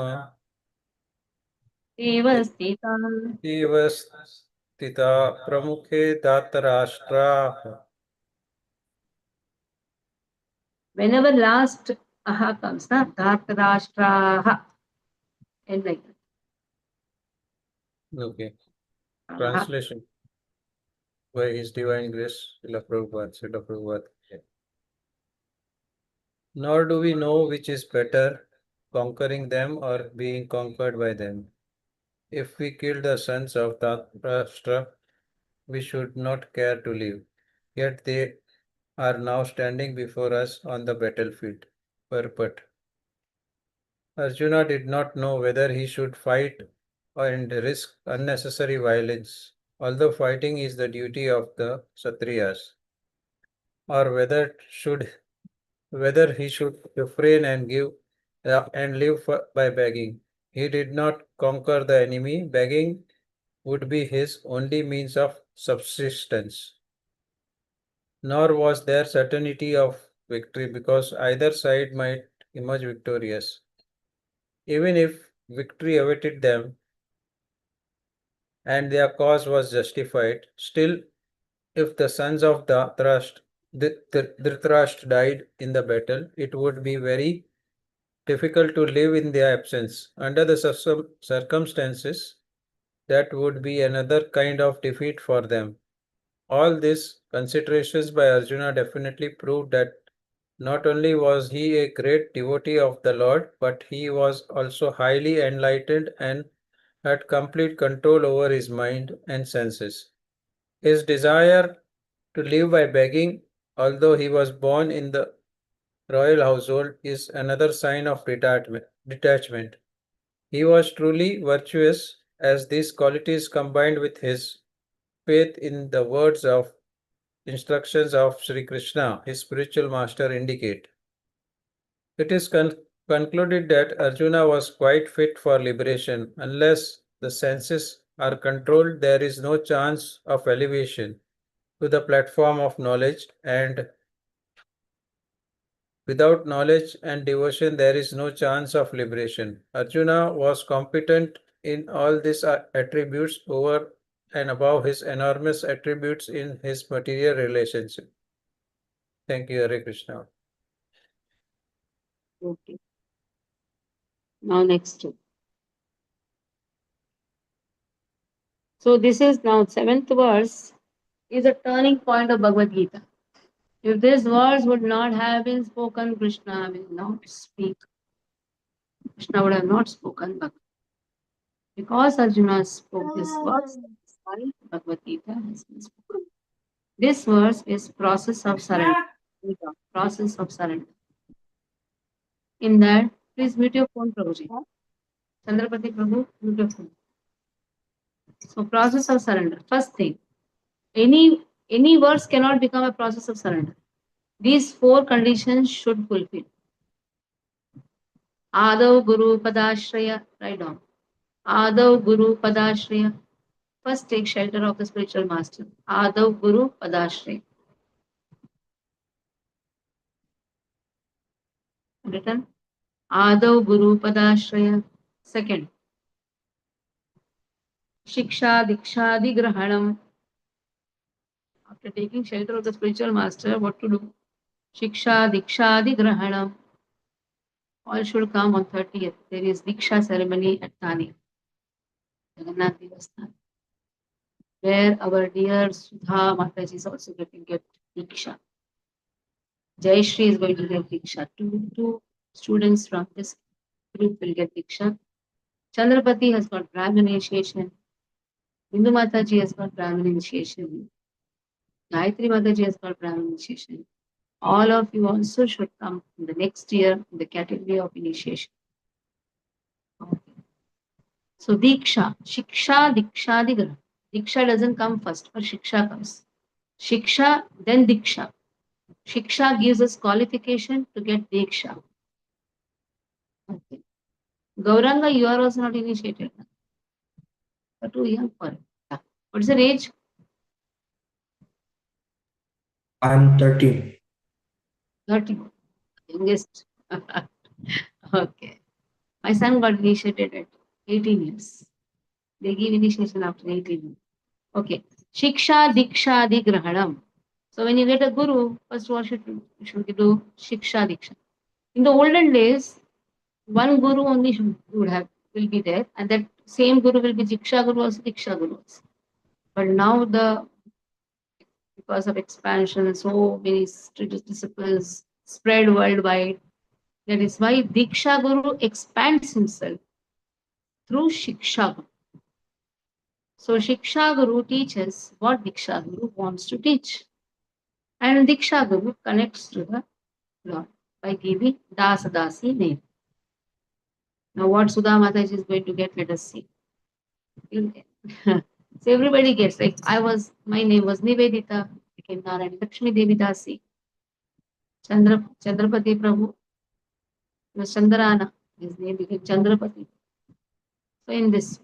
Eva Stita. एव स्थिता प्रमुखे धातराष्ट्राः. Whenever last aha comes, na, Dhartarashtraha. And like that. Okay. Translation by His Divine Grace, Srila Prabhupada. Nor do we know which is better, conquering them or being conquered by them. If we kill the sons of Dhritarashtra, we should not care to live. Yet they are now standing before us on the battlefield. Purport. Arjuna did not know whether he should fight and risk unnecessary violence, although fighting is the duty of the Kshatriyas, or whether he should refrain and give and live by begging. He did not conquer the enemy. Begging would be his only means of subsistence. Nor was there certainty of victory because either side might emerge victorious. Even if victory awaited them and their cause was justified, still, if the sons of Dhritarashtra died in the battle, it would be very difficult to live in their absence. Under the circumstances, that would be another kind of defeat for them. All these considerations by Arjuna definitely proved that not only was he a great devotee of the Lord, but he was also highly enlightened and had complete control over his mind and senses. His desire to live by begging, although he was born in the royal household, is another sign of detachment. He was truly virtuous, as these qualities combined with his faith in the words of instructions of Sri Krishna, his spiritual master, indicate. It is concluded that Arjuna was quite fit for liberation. Unless the senses are controlled, there is no chance of elevation to the platform of knowledge, and without knowledge and devotion, there is no chance of liberation. Arjuna was competent in all these attributes over and above his enormous attributes in his material relationship. Thank you, Hare Krishna. Okay. Now next. So this is now 7th verse is a turning point of Bhagavad Gita. If this verse would not have been spoken, Krishna will not speak. Krishna would have not spoken Bhagavad. Because Arjuna spoke this verse, that's why Bhagavad Gita has been spoken. This verse is process of surrender. Process of surrender. In that, please mute your phone, Prabhuji. Chandrapati Prabhu, mute your phone. So process of surrender. First thing, any verse cannot become a process of surrender. These 4 conditions should fulfill. Adav Guru Padashraya, write down. Adav Guru Padashraya. First take shelter of the spiritual master. Adav Guru Padashraya. Written. Adav Guru Padashraya. Second, Shiksha Dikshadi Grahanam. After taking shelter of the spiritual master, what to do? Shiksha Dikshadi Grahanam. All should come on 30th. There is Diksha ceremony at Thane, Jagannath Devasthan, where our dear Sudha Mataji is also going to get Diksha. Jayashri is going to get Diksha. Two students from this group will get Diksha. Chandrapati has got Brahmin initiation. Hindu Mataji has got Brahmin initiation. Gayatri Mataji has got Brahmin initiation. All of you also should come in the next year in the category of initiation. Okay. So Diksha, Shiksha, Diksha, Digra. Diksha doesn't come first, but Shiksha comes. Shiksha, then Diksha. Shiksha gives us qualification to get Diksha. Okay. Gauranga, you are also not initiated. You're too young for it. Yeah. What's your age? I'm 13. 30. Youngest. Okay. My son got initiated at 18 years. They give initiation after 18 years. Okay. Shiksha, Diksha, Digrahanam. So when you get a guru, first what should you do? Shiksha, Diksha. In the olden days, one guru only will be there, and that same guru will be Diksha Guru also, Diksha Guru also. But now because of expansion, so many disciples spread worldwide. That is why Diksha Guru expands himself through Shiksha Guru. So Shiksha Guru teaches what Diksha Guru wants to teach. And Diksha Guru connects to the Lord by giving Das Dasi name. Now what Sudha Mataji is going to get, let us see. So everybody gets, like my name was Nivedita, became Narayani Lakshmi Devi Dasi. Chandrapati Prabhu was Chandrana, his name became Chandrapati. So in this,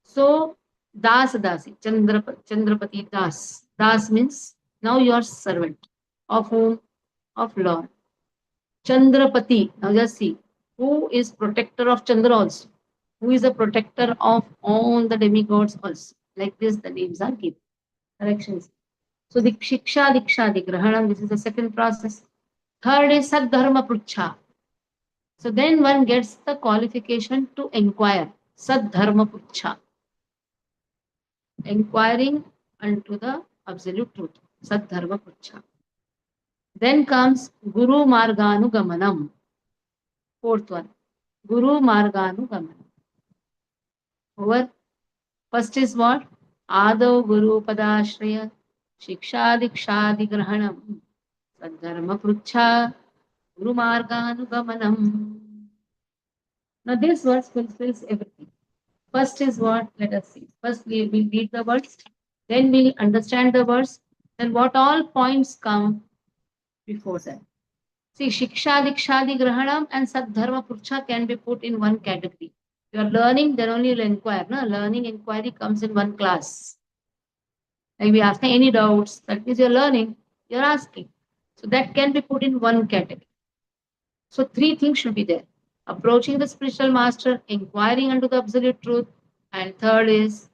so Das Dasi, Chandrapati Das. Das means now you are servant of whom? Of Lord. Chandrapati, now just see, who is protector of Chandra also? Who is a protector of all the demigods also? Like this, the names are given. Corrections. So the Shiksha, Diksha, Digrahanam, this is the second process. Third is Saddharma Pruchha. So then one gets the qualification to inquire. Saddharma Pruchha. Inquiring unto the absolute truth. Saddharma Pruchha. Then comes Guru Marganugamanam. Fourth one. Guru Marganugamanam. Over. First is what? Adav Guru Padashraya. Shiksha Diksha Digrahanam. Saddharma Pruchha. Guru Marganugamanam. Now this verse fulfills everything. First is what? Let us see. First we will read the words, then we understand the verse, then what all points come before that. See, Shiksha, Dikshadi, Grahanam and Saddharma Prucha can be put in one category. You are learning, then only you'll inquire. No? Learning inquiry comes in one class. Like we ask any doubts, that means you're learning, you're asking. So that can be put in one category. So 3 things should be there. Approaching the spiritual master, inquiring unto the absolute truth, and third is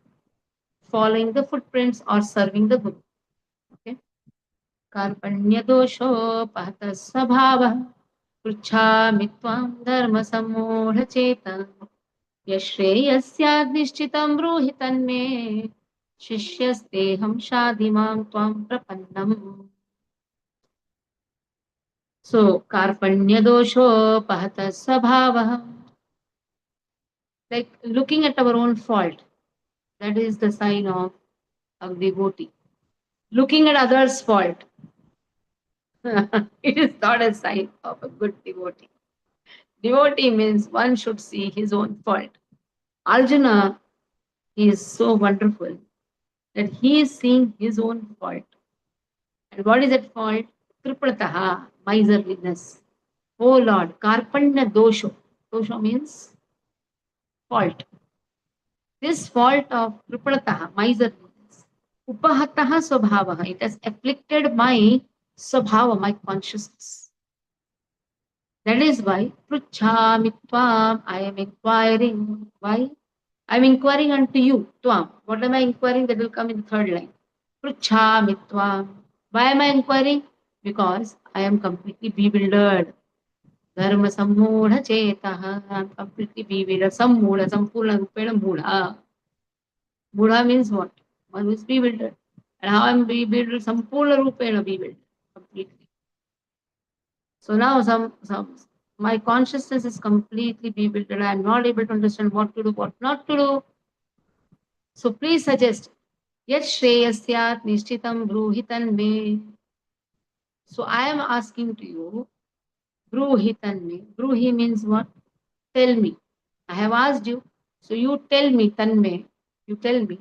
following the footprints or serving the Guru. Okay. Karpanya dosho pahata svabhava pruchhami tvam dharma sammodha chetan yashreyasya nishchitam bruhi tanme शिष्यस्तेऽहं शाधिमां त्वां प्रपन्नम्. So, karpanyadoshopahatah svabhavah. Like looking at our own fault, that is the sign of a devotee. Looking at others' fault, it is not a sign of a good devotee. Devotee means one should see his own fault. Arjuna is so wonderful that he is seeing his own fault. And what is that fault? Kriprataha, miserliness. Oh Lord, karpanya dosho. Dosho means fault. This fault of kriprataha, miserliness. Upahataha swabhavaha. It has afflicted my swabhava, my consciousness. That is why pruchhami tvam, I am inquiring. Why? I am inquiring unto you, tvam. What am I inquiring? That will come in the third line. Pruchhami tvam. Why am I inquiring? Because I am completely bewildered. Dharma sammudha chetaha. I am completely bewildered. Sammudha, sampurna rupena mudha. Mudha means what? One who is bewildered. And how I am bewildered? Sampurna rupena bewildered. Completely. So now my consciousness is completely bewildered. I am not able to understand what to do, what not to do. So please suggest. Yat shreyasyat nishchitam bruhitan me. So I am asking to you, bruhitan me. Bruhi means what? Tell me. I have asked you. So you tell me, tanme. You tell me.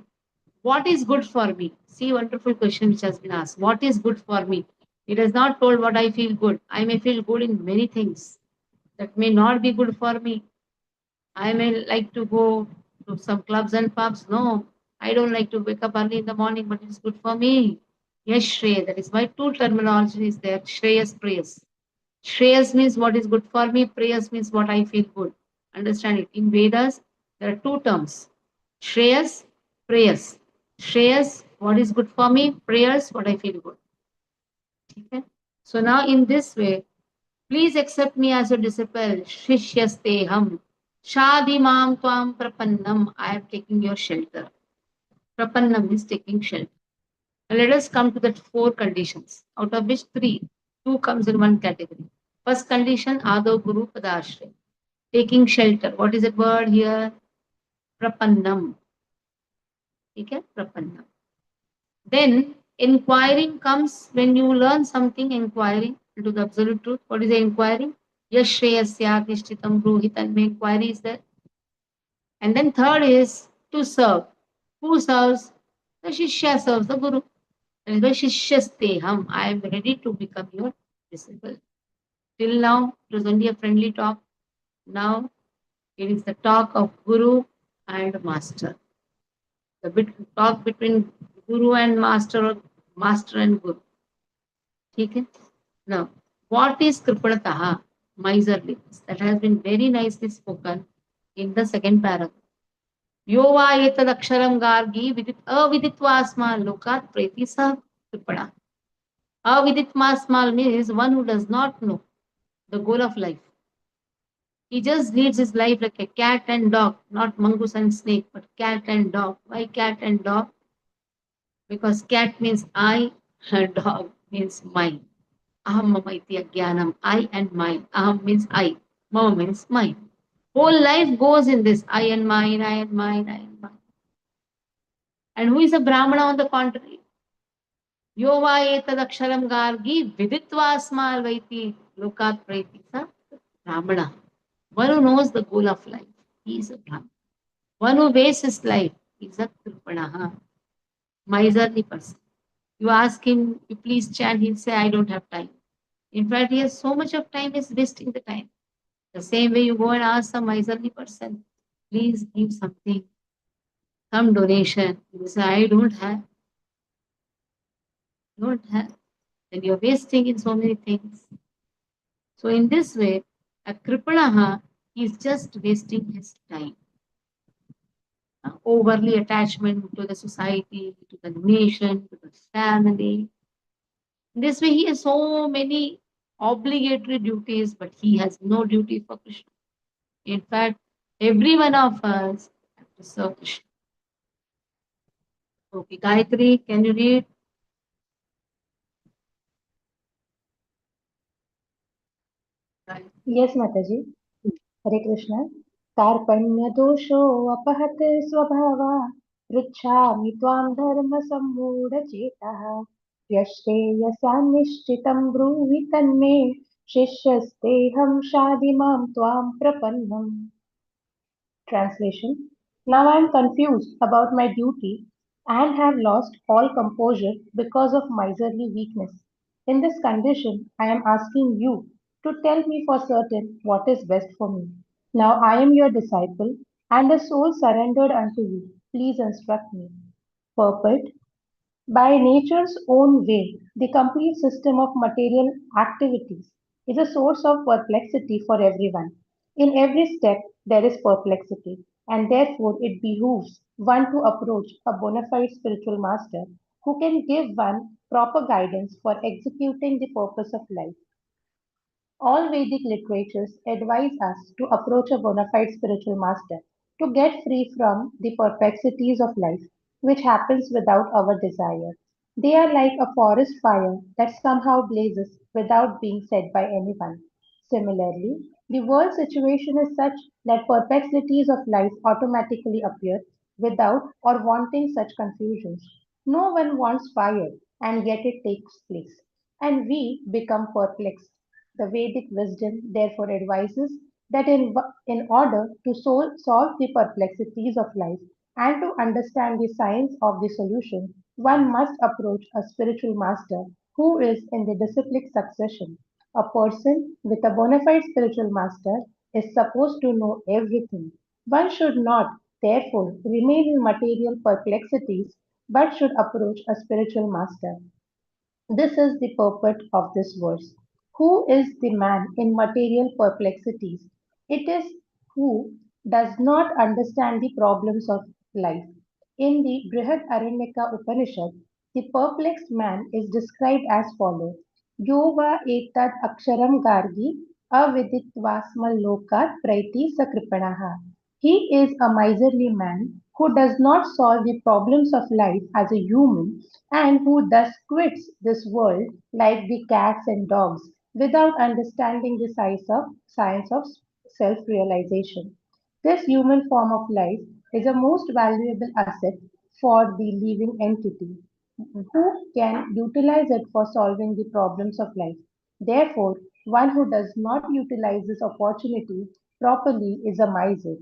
What is good for me? See, wonderful question which has been asked. What is good for me? It is not told what I feel good. I may feel good in many things that may not be good for me. I may like to go to some clubs and pubs. No, I don't like to wake up early in the morning, but it's good for me. Yes, Shreya. That is why two terminology is there. Shreyas, prayas. Shreyas means what is good for me. Prayas means what I feel good. Understand it. In Vedas, there are two terms. Shreyas, prayas. Shreyas, what is good for me. Prayers, what I feel good. Okay? So now in this way, please accept me as your disciple. Shishyasteham. Shadimam tvam prapannam. I am taking your shelter. Prapannam is taking shelter. Now let us come to the four conditions, out of which three. Two comes in one category. First condition, Ado Guru Padashray. Taking shelter. What is the word here? Prapannam. Okay? Prapannam. Then inquiring comes when you learn something, inquiring into the absolute truth. What is the inquiring? Yashreyasya Krishtitam Bruhitan. Inquiry is there. And then third is to serve. Who serves? The Shishya serves the Guru. And the Shishyasteham. I am ready to become your disciple. Till now, it was only a friendly talk. Now, it is the talk of Guru and Master. The talk between Guru and Master, or Master and Guru. Okay? Now, what is Kripanataha? Miserliness. That has been very nicely spoken in the second paragraph. Yo va etad aksharam gargi aviditva lokat preti sa kripana. Aviditma means one who does not know the goal of life. He just leads his life like a cat and dog, not mongoose and snake, but cat and dog. Why cat and dog? Because cat means I, and dog means mine. Aham mamaiti agyanam, I and mine. Aham means I, mama means mine. Whole life goes in this I and mine, I and mine, I and mine. And who is a Brahmana on the contrary? Yova etad aksharam gargi viditva smalvaiti lokat praiti sa Brahmana. One who knows the goal of life, he is a Brahmana. One who wastes his life is a Kripanaha, miserly person. You ask him, you please chant, he'll say, I don't have time. In fact, he has so much of time, he's wasting the time. The same way you go and ask some miserly person, please give something, some donation. He will say, I don't have. Don't have. Then you're wasting in so many things. So in this way, a Kripanaha is just wasting his time. Overly attachment to the society, to the nation, to the family. This way, he has so many obligatory duties, but he has no duty for Krishna. In fact, every one of us have to serve Krishna. Okay, Gayatri, can you read? Yes, Mataji. Hare Krishna. कार्पण्यदोषो अपहत स्वभावा पृच्छामि त्वां धर्मसम्मूढचेतः यश्रेयसान्निश्चितं ब्रूहि तन्मे शिष्यस्तेऽहं शाधि मां त्वां प्रपन्नम्. Translation. Now I am confused about my duty and have lost all composure because of miserly weakness. In this condition, I am asking you to tell me for certain what is best for me. Now I am your disciple and a soul surrendered unto you. Please instruct me. Purport. By nature's own way, the complete system of material activities is a source of perplexity for everyone. In every step, there is perplexity, and therefore it behooves one to approach a bona fide spiritual master who can give one proper guidance for executing the purpose of life. All Vedic literatures advise us to approach a bona fide spiritual master to get free from the perplexities of life, which happens without our desire. They are like a forest fire that somehow blazes without being set by anyone. Similarly, the world situation is such that perplexities of life automatically appear without or wanting such confusions. No one wants fire, and yet it takes place, and we become perplexed. The Vedic wisdom therefore advises that in order to solve the perplexities of life and to understand the science of the solution, one must approach a spiritual master who is in the disciplic succession. A person with a bona fide spiritual master is supposed to know everything. One should not, therefore, remain in material perplexities but should approach a spiritual master. This is the purport of this verse. Who is the man in material perplexities? It is who does not understand the problems of life. In the Brihad Aranyaka Upanishad, the perplexed man is described as follows: Yova etad aksharam gargi aviditvasmal lokat praiti sakripanaha. He is a miserly man who does not solve the problems of life as a human and who thus quits this world like the cats and dogs without understanding the science of self-realization. This human form of life is a most valuable asset for the living entity who can utilize it for solving the problems of life. Therefore, one who does not utilize this opportunity properly is a miser.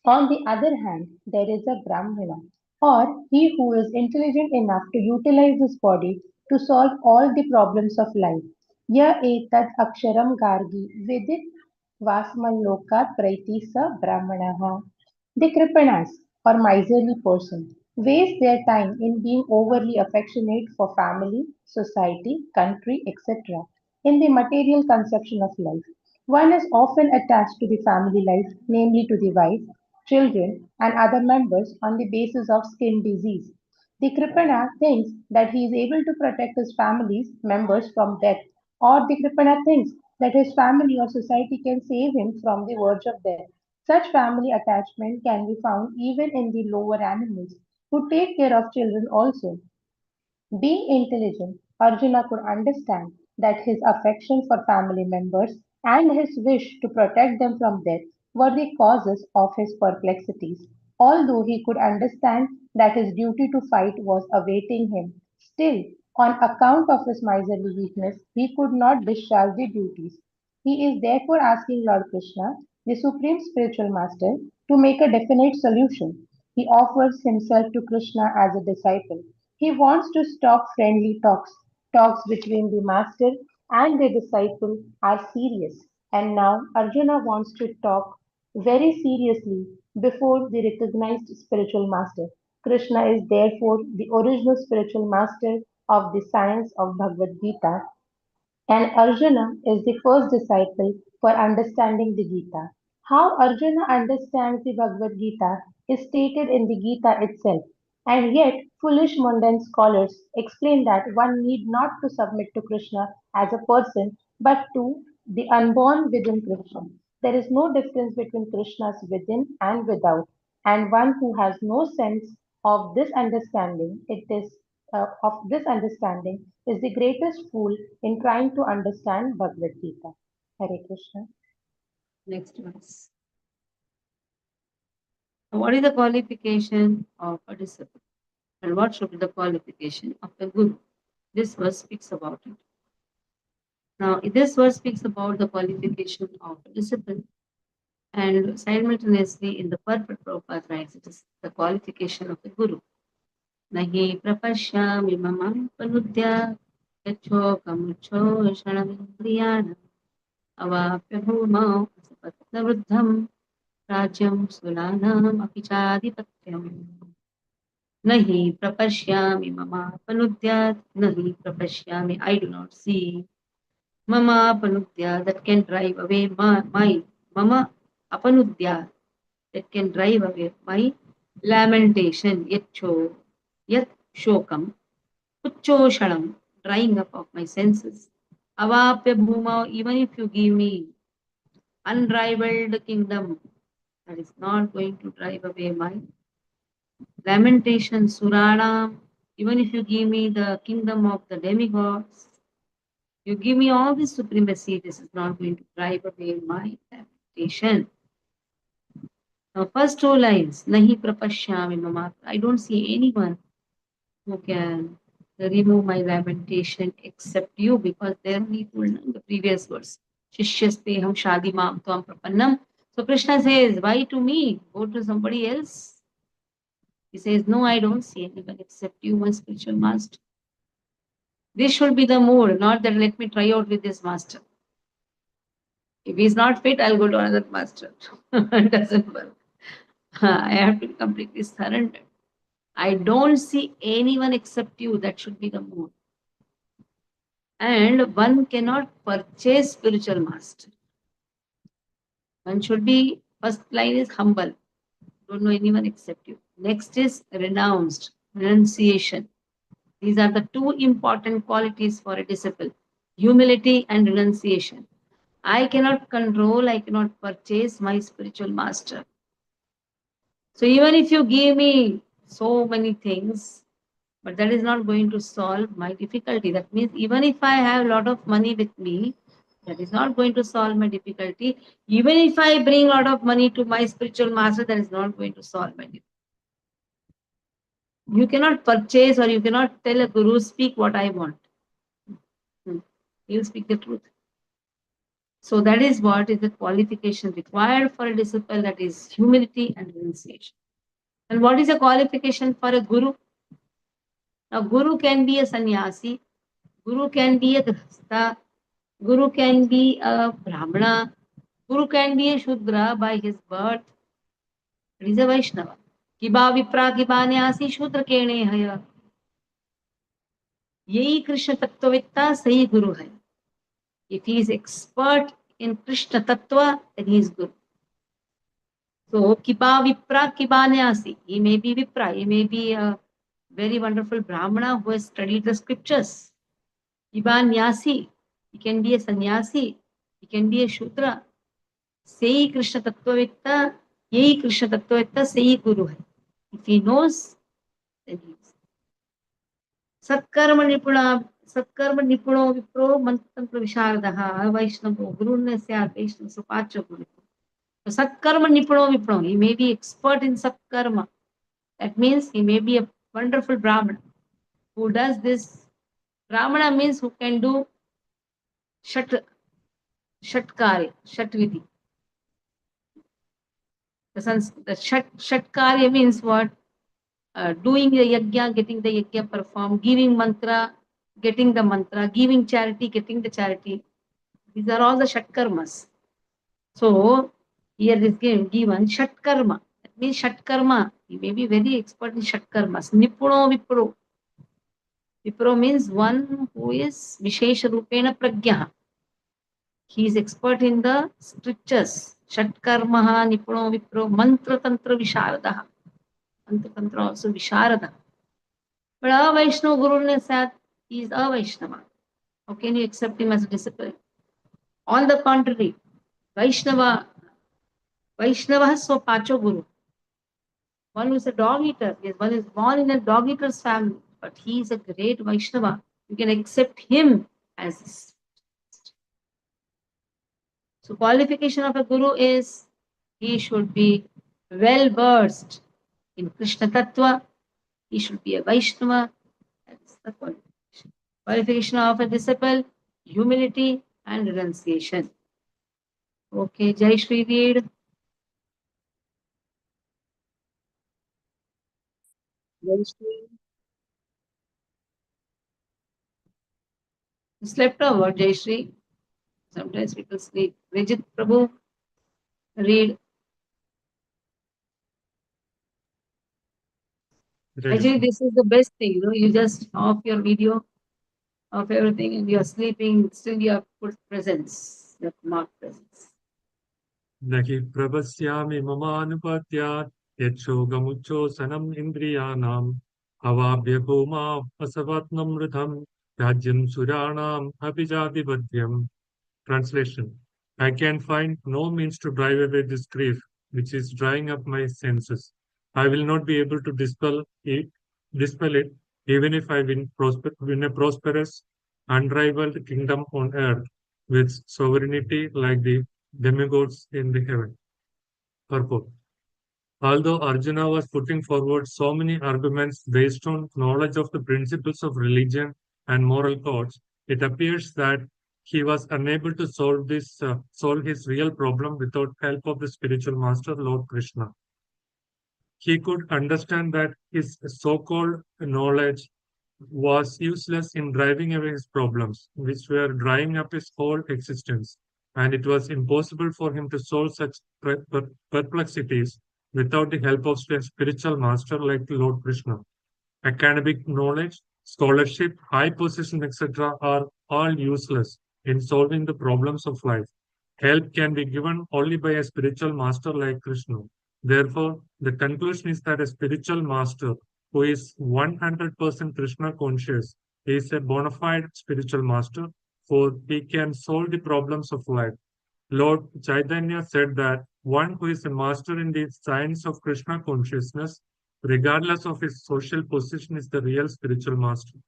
On the other hand, there is a Brahmana, or he who is intelligent enough to utilize his body to solve all the problems of life. Ya etad aksharam gargi vidit vasmaloka praiti sa brahmanaha. The Kripanas, or miserly person, waste their time in being overly affectionate for family, society, country, etc. in the material conception of life. One is often attached to the family life, namely to the wife, children, and other members on the basis of skin disease. The Kripana thinks that he is able to protect his family's members from death, or the Kripana thinks that his family or society can save him from the verge of death. Such family attachment can be found even in the lower animals, who take care of children also. Being intelligent, Arjuna could understand that his affection for family members and his wish to protect them from death were the causes of his perplexities. Although he could understand that his duty to fight was awaiting him, still, on account of his miserly weakness, he could not discharge the duties. He is therefore asking Lord Krishna, the Supreme Spiritual Master, to make a definite solution. He offers himself to Krishna as a disciple. He wants to stop friendly talks. Talks between the master and the disciple are serious. And now Arjuna wants to talk very seriously before the recognized spiritual master. Krishna is therefore the original spiritual master of the science of Bhagavad Gita, and Arjuna is the first disciple for understanding the Gita. How Arjuna understands the Bhagavad Gita is stated in the Gita itself, and yet foolish mundane scholars explain that one need not to submit to Krishna as a person, but to the unborn within Krishna. There is no difference between Krishna's within and without, and one who has no sense Of this understanding, is the greatest fool in trying to understand Bhagavad Gita. Hare Krishna. Next verse. What is the qualification of a disciple? And what should be the qualification of a guru? This verse speaks about it. Now, this verse speaks about the qualification of a disciple, and simultaneously in the purport Prabhupada writes it is the qualification of a guru. Nahi prapashyami mamam panudya yacho kamucho shanamindriyana avapya bhumau asapatna vruddham rajyam sulanam apichadipatyam. Nahi prapashyami mama panudyat, nahi prapashyami, I do not see. Mama apanudya, that can drive away my mama apanudya, that can drive away my lamentation. Yat shokam, uchoshalam, drying up of my senses. Avapya bhuma, even if you give me unrivaled kingdom, that is not going to drive away my lamentation. Surana, even if you give me the kingdom of the demigods, you give me all this supremacy, this is not going to drive away my lamentation. Now, first two lines, Nahi prapashyami mama, I don't see anyone who can remove my lamentation except you, because there we told in the previous verse, Shishyasteham shadi mam tvam prapannam. So Krishna says, why to me? Go to somebody else. He says, no, I don't see anyone except you, my spiritual master. This should be the mood, not that let me try out with this master. If he's not fit, I'll go to another master. It doesn't work. I have to be completely surrendered. I don't see anyone except you. That should be the mood. And one cannot purchase spiritual master. One should be, first line is humble. Don't know anyone except you. Next is renounced, renunciation. These are the two important qualities for a disciple, humility and renunciation. I cannot control, I cannot purchase my spiritual master. So even if you give me so many things, but that is not going to solve my difficulty. That means even if I have a lot of money with me, that is not going to solve my difficulty. Even if I bring a lot of money to my spiritual master, that is not going to solve my difficulty. You cannot purchase, or you cannot tell a guru, speak what I want. He'll speak the truth. So that is what is the qualification required for a disciple, that is humility and renunciation. And what is the qualification for a guru? Now, guru can be a sannyasi, guru can be a grihastha, guru can be a brahmana, guru can be a shudra by his birth. It is a Vaishnava. Kiba vipra kiba nyasi shudra kene haya. Yehi Krishna tattvavitta sahi guru hai. If he is expert in Krishna tattva, then he is guru. So, kiba vipra kiba nyasi. He may be vipra, he may be a very wonderful brahmana who has studied the scriptures. Kiba nyasi. He can be a sannyasi, he can be a shudra. Sei Krishna Tattvavitta, Yehi Krishna Tattvavitta, Sei Guru hai. If he knows, then he is. Satkarma Nipuno Vipro Mantantra Visharadaha, Vaishnavo, Gurunna Syat, Vaishnava Supacha Guru. Satkarma Nipuno Vipro, he may be expert in Satkarma. That means he may be a wonderful Brahmana who does this. Brahmana means who can do Shatkari, Shatvidhi. The Shatkarya means what? Doing the yajna, getting the yajna performed, giving mantra, getting the mantra, giving charity, getting the charity. These are all the Shatkarmas. So, here is given Shatkarma. That means Shatkarma. He may be very expert in Shatkarmas. Nipuno Vipro. Vipro means one who is Vishesha Rupena Pragyaha. He is expert in the scriptures. Shatkarmaha Nipuno Vipro Mantra Tantra Visharadaha. Mantra Tantra also Visharada. But a Vaishnava Guru ne said he is a Vaishnava. How can you accept him as a disciple? On the contrary, Vaishnava Swapacho Guru. One who is a dog eater. Yes, one is born in a dog eater's family, but he is a great Vaishnava. You can accept him as this. So qualification of a guru is he should be well versed in Krishna Tattva. He should be a Vaishnava. That's the qualification. Qualification of a disciple, humility and renunciation. Okay, Jai Shri read. Jai Shri. You slept over, Jai Shri. Sometimes people sleep. Vijit Prabhu, read. Actually, this is the best thing. You just off your video, off everything, and you're sleeping. Still, you have put presence. You have marked presence. Nahi pravasyami mamanupatyat yachoghamuchosanam indriyanam avabhya bhuma asavatnam rudham rajyam suranam abhijadivadhyam. Translation: I can find no means to drive away this grief, which is drying up my senses. I will not be able to dispel it, even if I win a prosperous, unrivaled kingdom on earth with sovereignty like the demigods in the heaven. Purport. Although Arjuna was putting forward so many arguments based on knowledge of the principles of religion and moral codes, it appears that he was unable to solve his real problem without help of the spiritual master, Lord Krishna. He could understand that his so-called knowledge was useless in driving away his problems, which were drying up his whole existence, and it was impossible for him to solve such perplexities without the help of a spiritual master like Lord Krishna. Academic knowledge, scholarship, high position, etc., are all useless in solving the problems of life. Help can be given only by a spiritual master like Krishna. Therefore, the conclusion is that a spiritual master who is 100% Krishna conscious is a bona fide spiritual master, for he can solve the problems of life. Lord Chaitanya said that one who is a master in the science of Krishna consciousness, regardless of his social position, is the real spiritual master.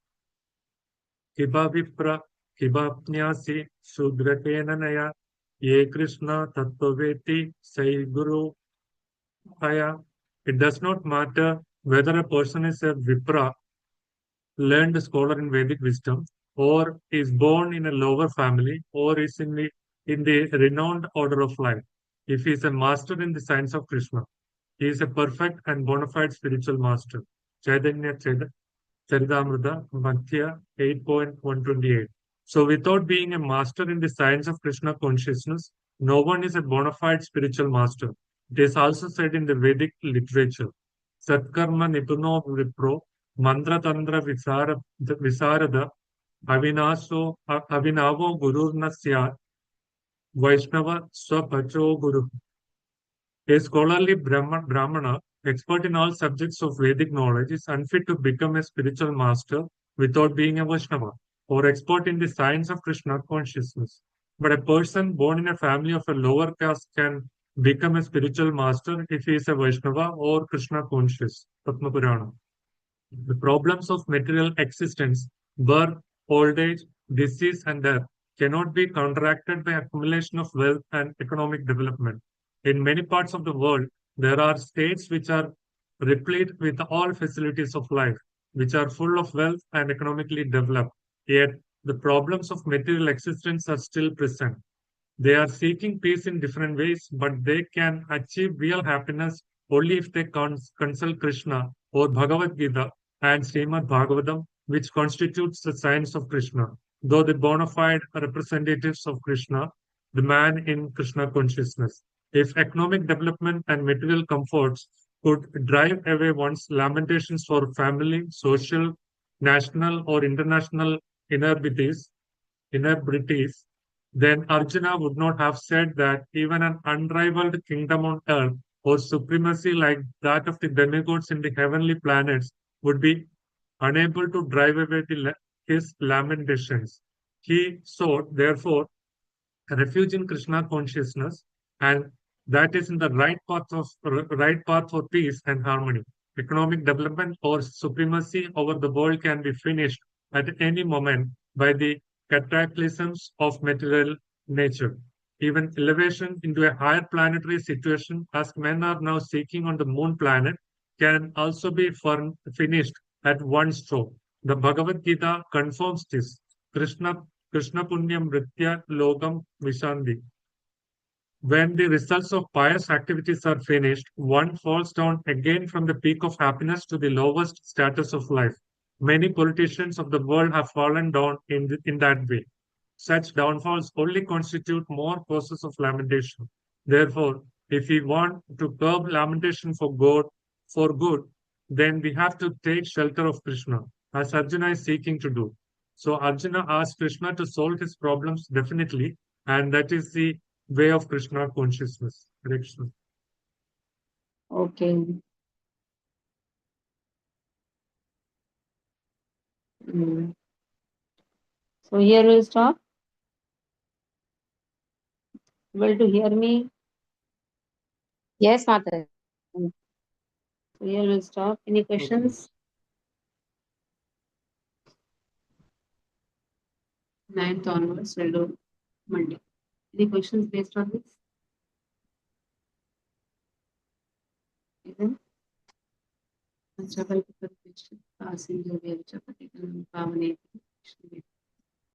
Kibavipra kibapnyasi sudrakenanaya ye Krishna tattvaveti sai guru haya. It does not matter whether a person is a Vipra, learned scholar in Vedic wisdom, or is born in a lower family, or is in the renowned order of life. If he is a master in the science of Krishna, he is a perfect and bona fide spiritual master. Chaitanya Charitamrita, Madhya 8.128. So, without being a master in the science of Krishna consciousness, no one is a bona fide spiritual master. It is also said in the Vedic literature, Satkarma Nipuno Vipro, Mantra Tantra Visarada, Avinavo Gururna Syat, Vaishnava Swapacho Guru. A scholarly Brahmana, expert in all subjects of Vedic knowledge, is unfit to become a spiritual master without being a Vaishnava, or expert in the science of Krishna consciousness. But a person born in a family of a lower caste can become a spiritual master if he is a Vaishnava or Krishna conscious. Padma Purana. The problems of material existence, birth, old age, disease, and death cannot be counteracted by accumulation of wealth and economic development. In many parts of the world, there are states which are replete with all facilities of life, which are full of wealth and economically developed. Yet, the problems of material existence are still present. They are seeking peace in different ways, but they can achieve real happiness only if they consult Krishna or Bhagavad Gita and Srimad Bhagavatam, which constitutes the science of Krishna. Though the bona fide representatives of Krishna, the man in Krishna consciousness. If economic development and material comforts could drive away one's lamentations for family, social, national, or international inebrities, then Arjuna would not have said that even an unrivaled kingdom on earth or supremacy like that of the demigods in the heavenly planets would be unable to drive away his lamentations. He sought, therefore, refuge in Krishna consciousness and that is in the right path for peace and harmony. Economic development or supremacy over the world can be finished at any moment by the cataclysms of material nature. Even elevation into a higher planetary situation, as men are now seeking on the moon planet, can also be finished at one stroke. The Bhagavad Gita confirms this. Krishna Punyam Ritya Logam Vishanti. When the results of pious activities are finished, one falls down again from the peak of happiness to the lowest status of life. Many politicians of the world have fallen down in that way. Such downfalls only constitute more causes of lamentation. Therefore, if we want to curb lamentation for good, then we have to take shelter of Krishna, as Arjuna is seeking to do. So Arjuna asked Krishna to solve his problems definitely, and that is the way of Krishna consciousness. Hare Krishna. Okay. Mm. So here we'll stop. Able to hear me? Yes, Mata. So here we'll stop. Any questions? 9th onwards, we'll do Monday. Any questions based on this? Even? Chapati question. Passing the way Chapati Pavane.